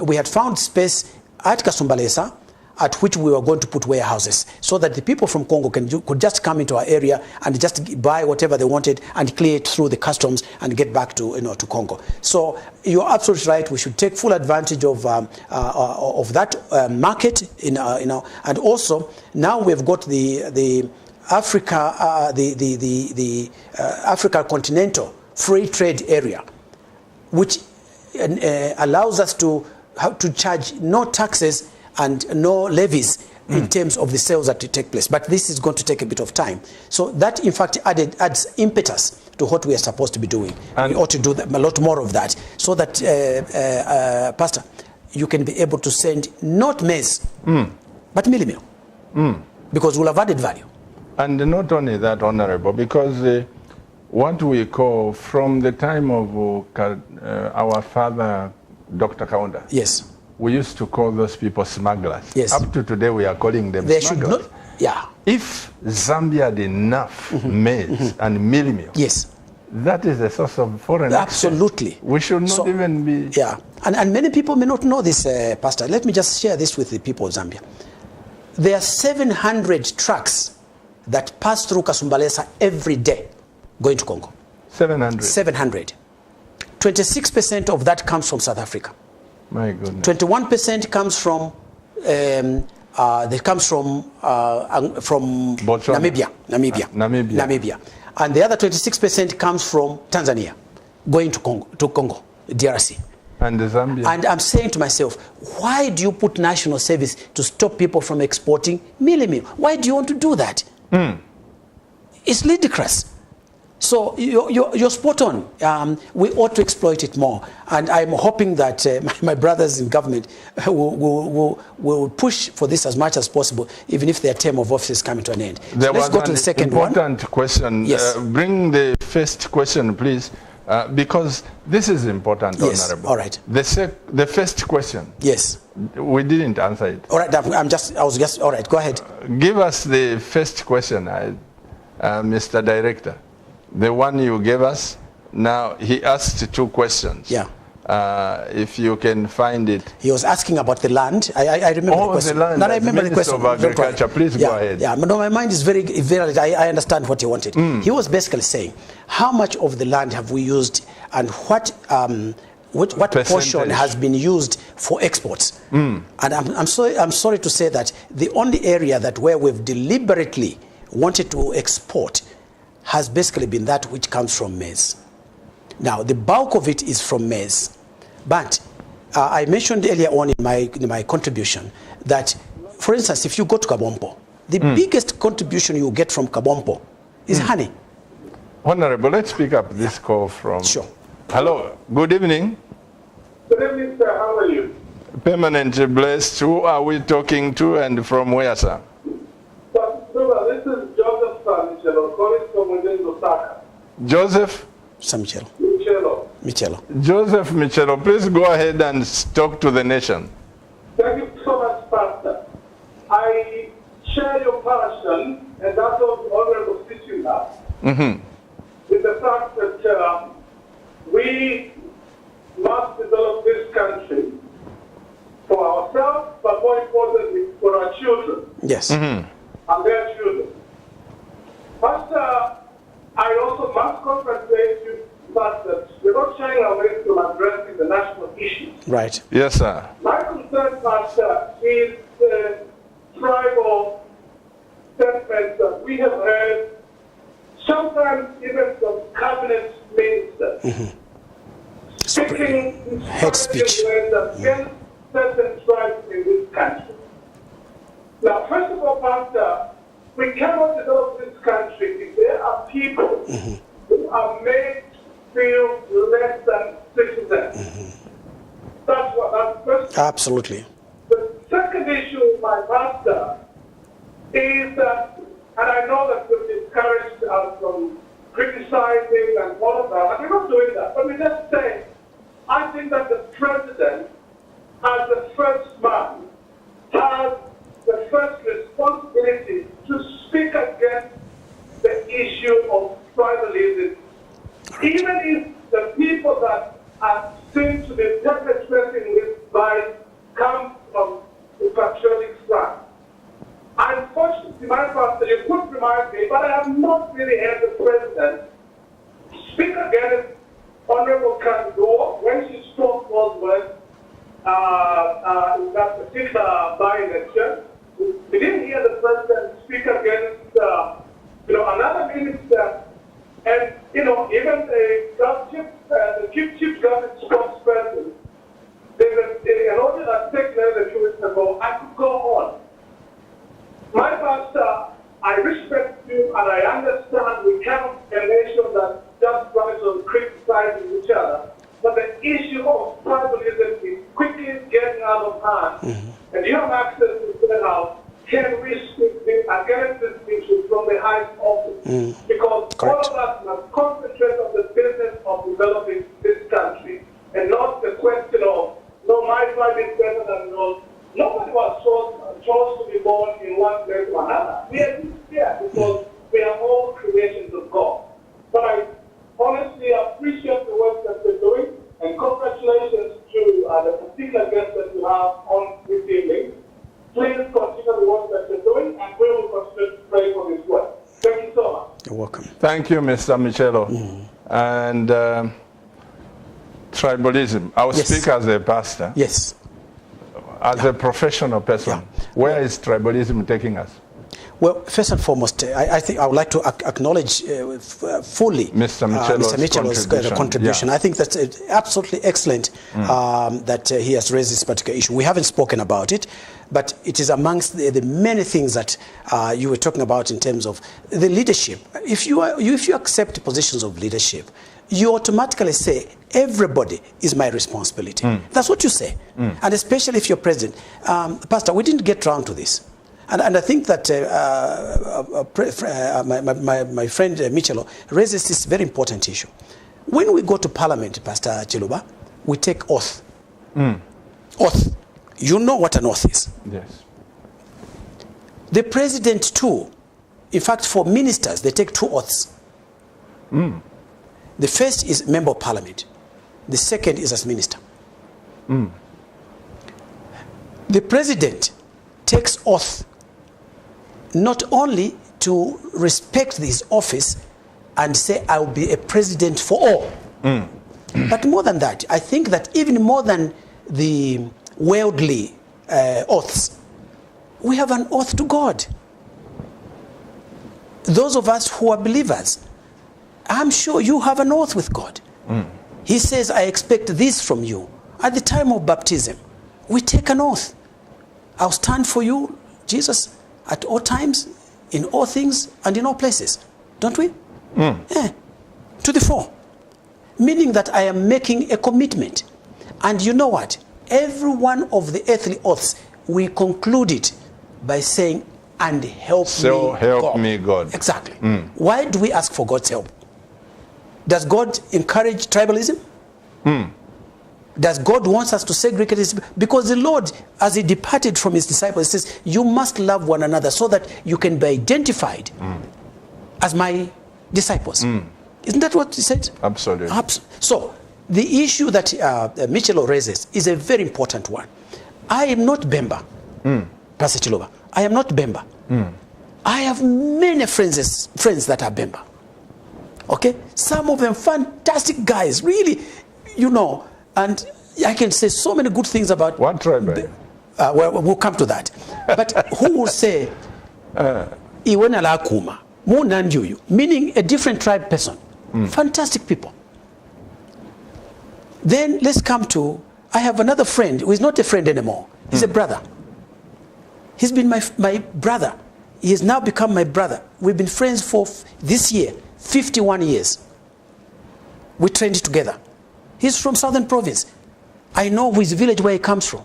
we had found space at Kasumbalesa at which we were going to put warehouses so that the people from Congo could just come into our area and just buy whatever they wanted and clear it through the customs and get back to to Congo. So you're absolutely right. We should take full advantage of that market and also now we've got the Africa the Africa continental free trade area, which allows us to charge no taxes and no levies in terms of the sales that take place. But this is going to take a bit of time. So that, in fact, adds impetus to what we are supposed to be doing. And we ought to do a lot more of that so that, Pastor, you can be able to send not maize, but mealie meal, because we'll have added value. And not only that, Honorable, because what we call, from the time of our father, Dr. Kaunda, yes, we used to call those people smugglers. Yes. Up to today, we are calling them they smugglers. Should not, yeah. If Zambia had enough maize and mealie meal, yes, that is a source of foreign absolutely exchange. We should not even be... Yeah, and many people may not know this, Pastor. Let me just share this with the people of Zambia. There are 700 trucks that pass through Kasumbalesa every day going to Congo. 700? 700. 26% of that comes from South Africa. My goodness. 21% comes from Botswana. Namibia, and the other 26% comes from Tanzania, going to Congo, DRC. And Zambia. And I'm saying to myself, why do you put national service to stop people from exporting mealie meal? Why do you want to do that? It's ludicrous. So you're spot on. We ought to exploit it more. And I'm hoping that my brothers in government will push for this as much as possible, even if their term of office is coming to an end. So let's go to the second one. Important question. Yes. Bring the first question, please, because this is important, yes. Honorable. All right. The first question. Yes. We didn't answer it. All right. All right. Go ahead. Give us the first question, Mr. Director. The one you gave us. Now, he asked 2 questions. Yeah. If you can find it. He was asking about the land. I remember the question. The land. No, I remember the question. Of Agriculture. Please go ahead. Yeah, no, my mind is very, I understand what he wanted. He was basically saying, how much of the land have we used and what portion has been used for exports? And I'm sorry to say that the only area where we've deliberately wanted to export has basically been that which comes from maize. Now, the bulk of it is from maize. But I mentioned earlier on in my contribution that, for instance, if you go to Kabompo, the biggest contribution you get from Kabompo is honey. Honorable, let's pick up this call from... Sure. Hello, good evening. Good evening, sir. How are you? Permanently blessed. Who are we talking to and from where, sir? This is Joseph Michelo, calling from within Lusaka. Joseph? Michelo. Joseph Michelo, please go ahead and talk to the nation. Thank you so much, Pastor. I share your passion, and that of Honorable Sichinga, with the fact that we must develop this country for ourselves, but more importantly, for our children. Yes. And their children. Pastor, I also must congratulate you that we're not shying away from addressing the national issues. Right. Yes, sir. My concern, Pastor, is the tribal statements that we have heard, sometimes even from cabinet ministers, speaking hate speech against certain tribes in this country. Now, first of all, Pastor, we cannot develop this country if there are people who are made to feel less than citizens. That's first. Absolutely. The second issue, my pastor, is that, and I know that you've discouraged us from criticizing and all of that, and we're not doing that, but we just say, I think that the president, as the first man, has the first responsibility to speak against the issue of tribalism. Even if the people that are seen to be perpetrating this vice come from the patriotic front. Unfortunately, my pastor, you could remind me, but I have not really heard the president speak against Honorable Kandor when she spoke those words in that particular by-election. We didn't hear the president speak against, another minister, and even the chief government spokesperson. There's an order that took place a few weeks ago. I could go on. My pastor, I respect you and I understand we cannot be a nation that just runs on criticizing each other. But the issue of tribalism is quickly getting out of hand. And you have access to the House. Can we speak against this issue from the highest office? Because all of us must concentrate on the business of developing this country and not the question of, no, my tribe is better than yours. Nobody was chose to be born in one place or another. We are here because we are all creations of God. But I honestly appreciate the work that you're doing, and congratulations to the particular guest that you have on this evening. Please continue the work that you're doing, and we will continue to pray for this work. Thank you so much. You're welcome. Thank you, Mr. Michelo. And tribalism. I will speak as a pastor. Yes. As a professional person, where is tribalism taking us? Well, first and foremost, I think I would like to acknowledge fully Mr. Michelo's contribution. I think that's absolutely excellent that he has raised this particular issue. We haven't spoken about it, but it is amongst the many things that you were talking about in terms of the leadership. If you accept positions of leadership, you automatically say, everybody is my responsibility. That's what you say. And especially if you're president. Pastor, we didn't get around to this. And I think that my friend Michelo raises this very important issue. When we go to Parliament, Pastor Chiluba, we take oath. Oath. You know what an oath is. Yes. The president too. In fact, for ministers, they take 2 oaths. The first is member of parliament. The second is as minister. The president takes oath not only to respect this office and say, I will be a president for all. But more than that, I think that even more than the worldly oaths, we have an oath to God. Those of us who are believers, I'm sure you have an oath with God. He says, I expect this from you. At the time of baptism, we take an oath. I'll stand for you, Jesus, at all times, in all things, and in all places. Don't we? Yeah. To the fore. Meaning that I am making a commitment. And you know what? Every one of the earthly oaths, we conclude it by saying, and help me, God. Exactly. Why do we ask for God's help? Does God encourage tribalism? Does God want us to segregate? Because the Lord, as he departed from his disciples, says, you must love one another so that you can be identified as my disciples. Isn't that what he said? Absolutely. So the issue that Michelo raises is a very important one. I am not Bemba, Pastor Chiloba. I am not Bemba. I have many friends that are Bemba. Okay? Some of them fantastic guys, really, you know, and I can say so many good things about... What tribe? Well, we'll come to that. But who will say, Iwena la kuma, meaning a different tribe person. Fantastic people. Then let's come to, I have another friend who is not a friend anymore. He's a brother. He's been my brother. He has now become my brother. We've been friends for this year, 51 years. We trained together. He's from Southern Province. I know his village where he comes from.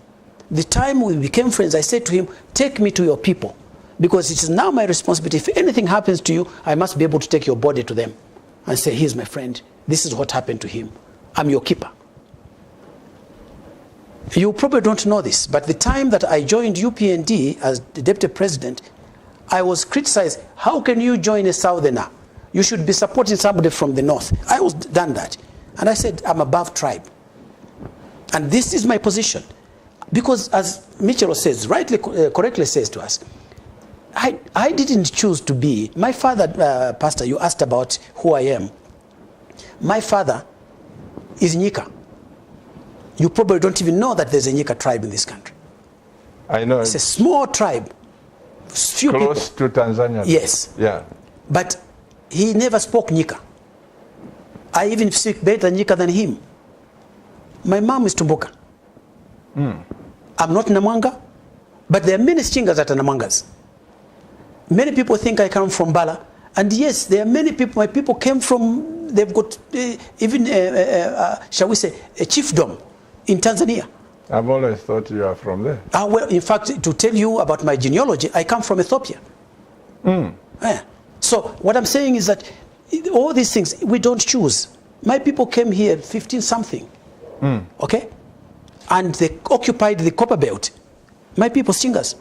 The time we became friends, I said to him, take me to your people, because it is now my responsibility. If anything happens to you, I must be able to take your body to them and say, here's my friend. This is what happened to him. I'm your keeper. You probably don't know this, but the time that I joined UPND as the deputy president, I was criticized. How can you join a southerner? You should be supporting somebody from the north. I was done that. And I said, I'm above tribe. And this is my position. Because as Michelo says, correctly says to us, I didn't choose to be. My father, Pastor, you asked about who I am. My father is Nyika. You probably don't even know that there's a Nyika tribe in this country. I know. It's a small tribe. Few close people. To Tanzania. Yes. Yeah. But he never spoke Nyika. I even speak better Nyika than him. My mom is Tumbuka. I'm not Namanga, but there are many Sichingas that are Namangas. Many people think I come from Bala. And yes, there are many people, my people came from, they've got even, shall we say, a chiefdom in Tanzania. I've always thought you are from there. Well, in fact, to tell you about my genealogy, I come from Ethiopia. Yeah. So what I'm saying is that all these things, we don't choose. My people came here 15-something, okay? And they occupied the copper belt. My people, singers.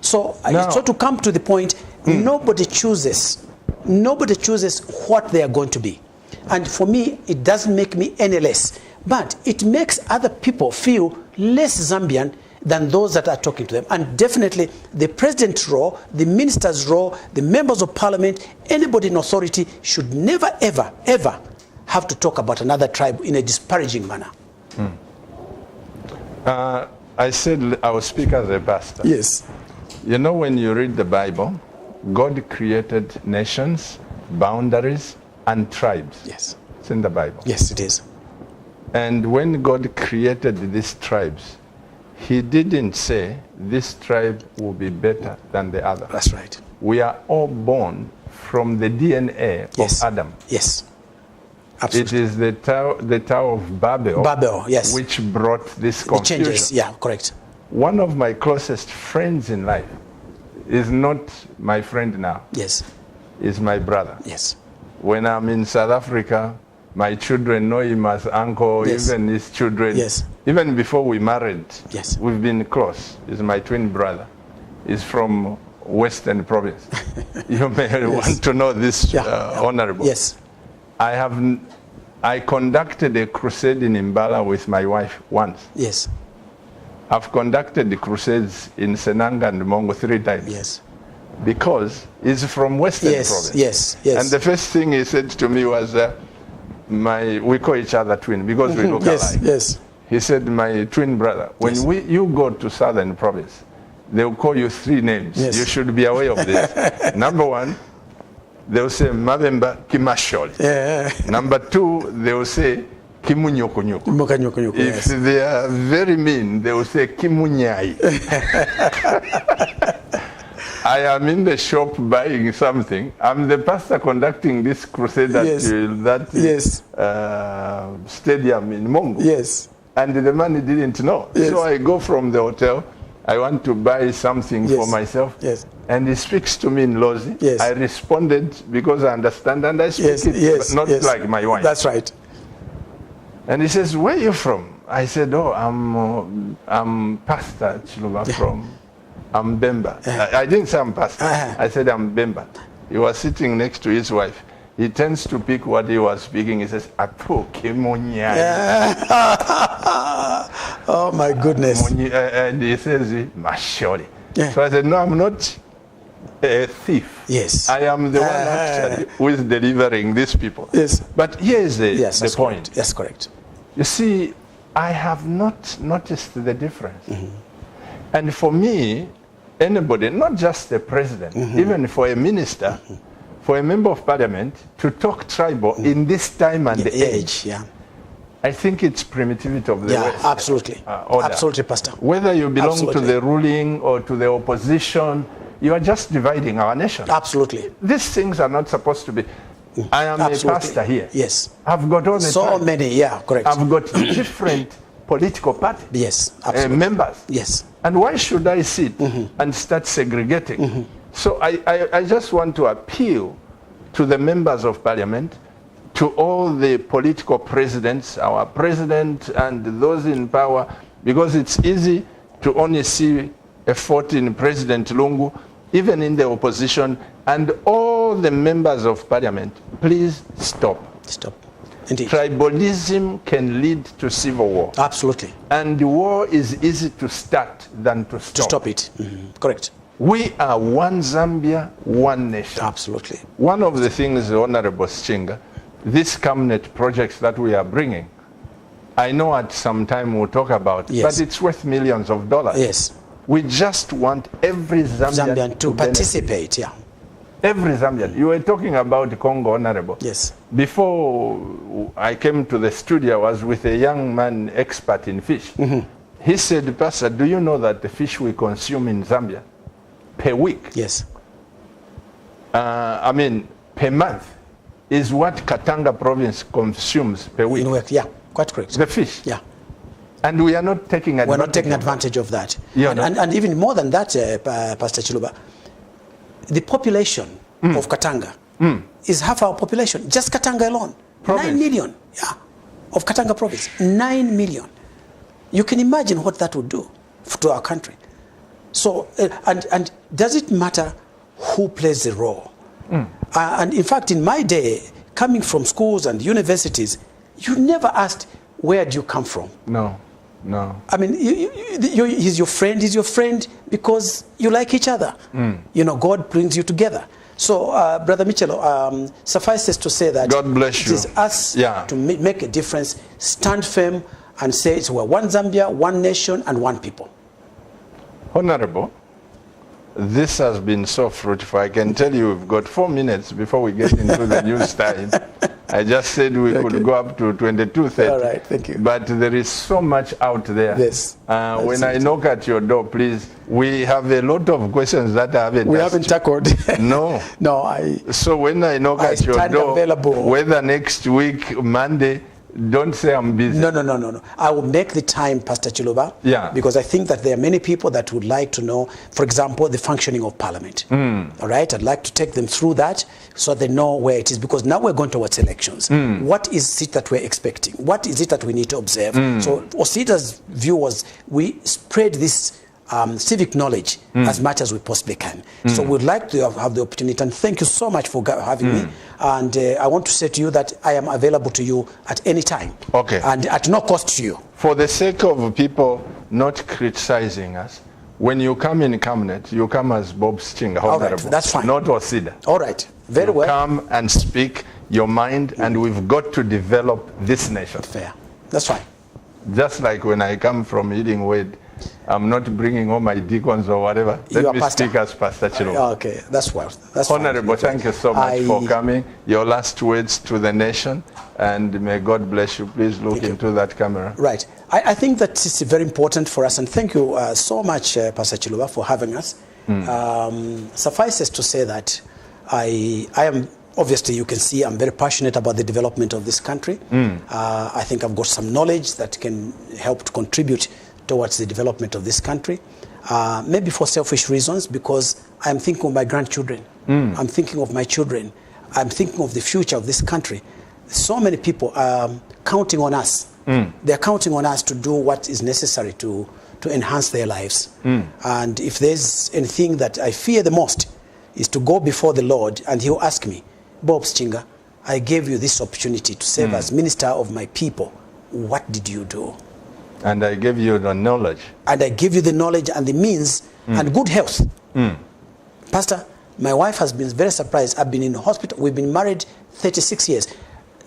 So to come to the point, nobody chooses. Nobody chooses what they are going to be. And for me, it doesn't make me any less. But it makes other people feel less Zambian than those that are talking to them. And definitely the president's role, the minister's role, the members of parliament, anybody in authority should never, ever, ever have to talk about another tribe in a disparaging manner. I said I will speak as a pastor. Yes. You know, when you read the Bible, God created nations, boundaries, and tribes. Yes. It's in the Bible. Yes, it is. And when God created these tribes, he didn't say this tribe will be better than the other. That's right. We are all born from the DNA of Adam. Yes. Absolutely. It is the Tower of Babel, yes, which brought this confusion. The changes, yeah, correct. One of my closest friends in life is not my friend now. Yes. Is my brother. Yes. When I'm in South Africa, my children know him as uncle, even his children. Yes. Even before we married, yes, we've been close. He's my twin brother. He's from Western Province. You may want to know this, Honorable. Yes. I conducted a crusade in Mbala with my wife once. Yes. I've conducted the crusades in Senanga and Mongo 3 times. Yes. Because he's from Western Province. Yes, yes. And the first thing he said to me was, we call each other twin because we look alike. Yes. He said, my twin brother, when you go to Southern Province, they'll call you 3 names. Yes. You should be aware of this. Number 1, they'll say Mavemba Kimasholi. Yeah. Number 2, they'll say Kimunyokonyoko. If they are very mean, they will say Kimunyai. I am in the shop buying something. I'm the pastor conducting this crusade at that stadium in Mongo. Yes. And the man didn't know. Yes. So I go from the hotel. I want to buy something for myself. Yes. And he speaks to me in Lozi. Yes. I responded because I understand and I speak it, but not like my wife. That's right. And he says, where are you from? I said, oh, I'm Pastor Chiluba from Bemba. I didn't say I'm Pastor. I said I'm Bemba. He was sitting next to his wife. He tends to pick what he was speaking. He says, Apo Kemonya. Oh my goodness. And he says, Mashori. So I said, no, I'm not a thief. Yes. I am the one actually who is delivering these people. Yes. But here is the point. Correct. Yes, correct. You see, I have not noticed the difference. And for me, anybody, not just the president, even for a minister, for a member of parliament to talk tribal in this time and age, I think it's primitivity of the West. Absolutely. Absolutely, Pastor. Whether you belong to the ruling or to the opposition, you are just dividing our nation. Absolutely. These things are not supposed to be. I am a pastor here. Yes. I've got all the so many, correct. I've got different political parties. Yes, absolutely. Members. Yes. And why should I sit and start segregating? So I just want to appeal to the members of parliament, to all the political presidents, our president and those in power, because it's easy to only see a fault in President Lungu, even in the opposition, and all the members of parliament, please stop. Stop. Indeed. Tribalism can lead to civil war. Absolutely. And war is easy to start than to stop. To stop it. Correct. We are one Zambia, one nation. Absolutely. One of the things, Honorable Sichinga, these CAMNET projects that we are bringing, I know at some time we'll talk about, but it's worth millions of dollars. Yes. We just want every Zambian to participate, Every Zambian. You were talking about Congo, Honorable. Yes. Before I came to the studio, I was with a young man expert in fish. He said, Pastor, do you know that the fish we consume in Zambia per week? Yes. Per month is what Katanga province consumes per week. Quite correct. The fish. And we are not taking advantage. We're not taking advantage of that. And even more than that, Pastor Chiluba, the population of Katanga is half our population. Just Katanga alone. Province. 9 million. Of Katanga province. 9 million. You can imagine what that would do to our country. So, and does it matter who plays the role? And in fact, in my day, coming from schools and universities, you never asked, where do you come from? No. I mean, he's your friend because you like each other. God brings you together. So, Brother Michelo, suffices to say that God bless you. It is us to make a difference, stand firm, and say we're one Zambia, one nation, and one people. Honorable, this has been so fruitful. I can tell you we've got 4 minutes before we get into the news time. I just said we could go up to 22:30. All right, thank you. But there is so much out there. Yes. When I knock at your door, please, we have a lot of questions that I haven't tackled. No. So when I knock at your door, whether next week, Monday, don't say I'm busy. No. I will make the time, Pastor Chiluba. Because I think that there are many people that would like to know, for example, the functioning of Parliament. All right? I'd like to take them through that so they know where it is. Because now we're going towards elections. What is it that we're expecting? What is it that we need to observe? So Osita's view was we spread this civic knowledge as much as we possibly can. So we'd like to have the opportunity, and thank you so much for having me. And I want to say to you that I am available to you at any time. Okay. And at no cost to you. For the sake of people not criticizing us, when you come in cabinet, you come as Bob Sichinga, All right, that's fine. not Osida. All right, very well. Come and speak your mind, and we've got to develop this nation. Fair. That's fine. Just like when I come from Eating Wade, I'm not bringing all my deacons or whatever. Let me speak as Pastor Chilo. Okay, that's well. That's Honorable, fine. thank you so much for coming. Your last words to the nation, and may God bless you. Please look into that camera. Right. I think that it's very important for us, and thank you so much, Pastor Chiluba, for having us. Suffices to say that I am, obviously you can see I'm very passionate about the development of this country. I think I've got some knowledge that can help to contribute towards the development of this country. Maybe for selfish reasons, because I'm thinking of my grandchildren. I'm thinking of my children. I'm thinking of the future of this country. So many people are counting on us. They're counting on us to do what is necessary to enhance their lives. And if there's anything that I fear the most, is to go before the Lord and he'll ask me, Bob Sichinga, I gave you this opportunity to serve as minister of my people. What did you do? And I gave you the knowledge. And I give you the knowledge and the means and good health. Pastor, my wife has been very surprised. I've been in hospital. We've been married 36 years.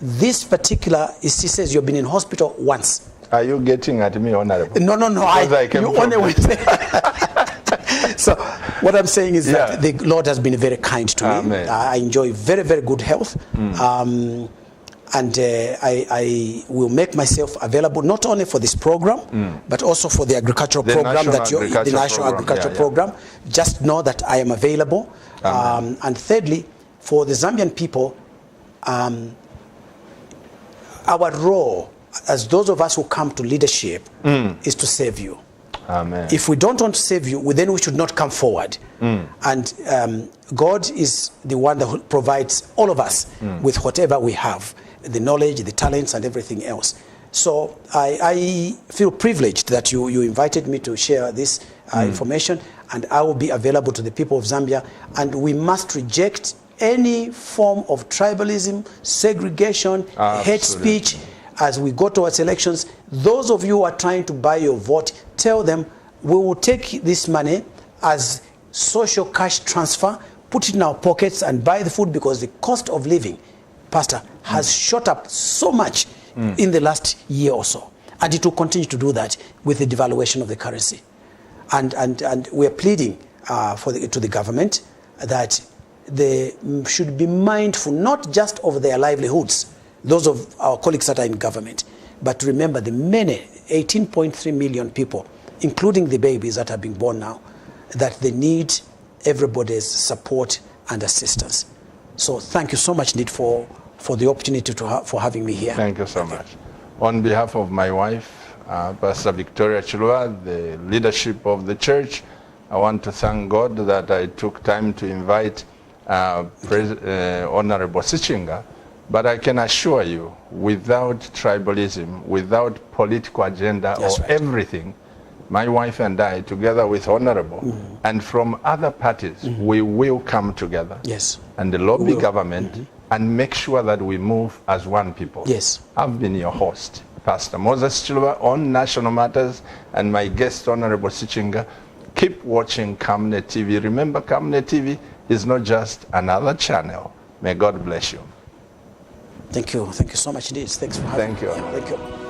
This particular, she says you've been in hospital once. Are you getting at me, Honorable? No. You only went. So what I'm saying is that the Lord has been very kind to me. I enjoy very, very good health. And I will make myself available not only for this program, but also for the agricultural program that the National Agricultural Program. Just know that I am available. And thirdly, for the Zambian people, our role as those of us who come to leadership is to save you. Amen. If we don't want to save you, then we should not come forward. And God is the one that provides all of us with whatever we have, the knowledge, the talents, and everything else. So I feel privileged that you invited me to share this information, and I will be available to the people of Zambia. And we must reject any form of tribalism, segregation, hate speech. As we go towards elections, those of you who are trying to buy your vote, tell them we will take this money as social cash transfer, put it in our pockets and buy the food, because the cost of living, Pastor, has shot up so much in the last year or so. And it will continue to do that with the devaluation of the currency. And we are pleading to the government that they should be mindful not just of their livelihoods, those of our colleagues that are in government, but remember the many 18.3 million people, including the babies that are being born now, that they need everybody's support and assistance. So thank you so much, Nid, for the opportunity for having me here. Thank you so much. On behalf of my wife, Pastor Victoria Chilwa, the leadership of the church, I want to thank God that I took time to invite Honorable Sichinga. But I can assure you, without tribalism, without political agenda everything, my wife and I, together with Honorable, and from other parties, we will come together and lobby government and make sure that we move as one people. I've been your host, Pastor Moses Chilwa, on National Matters, and my guest, Honorable Sichinga. Keep watching Kamne TV. Remember, Kamne TV is not just another channel. May God bless you. Thank you. Thank you so much, indeed. Thanks for having me. Thank you. Thank you.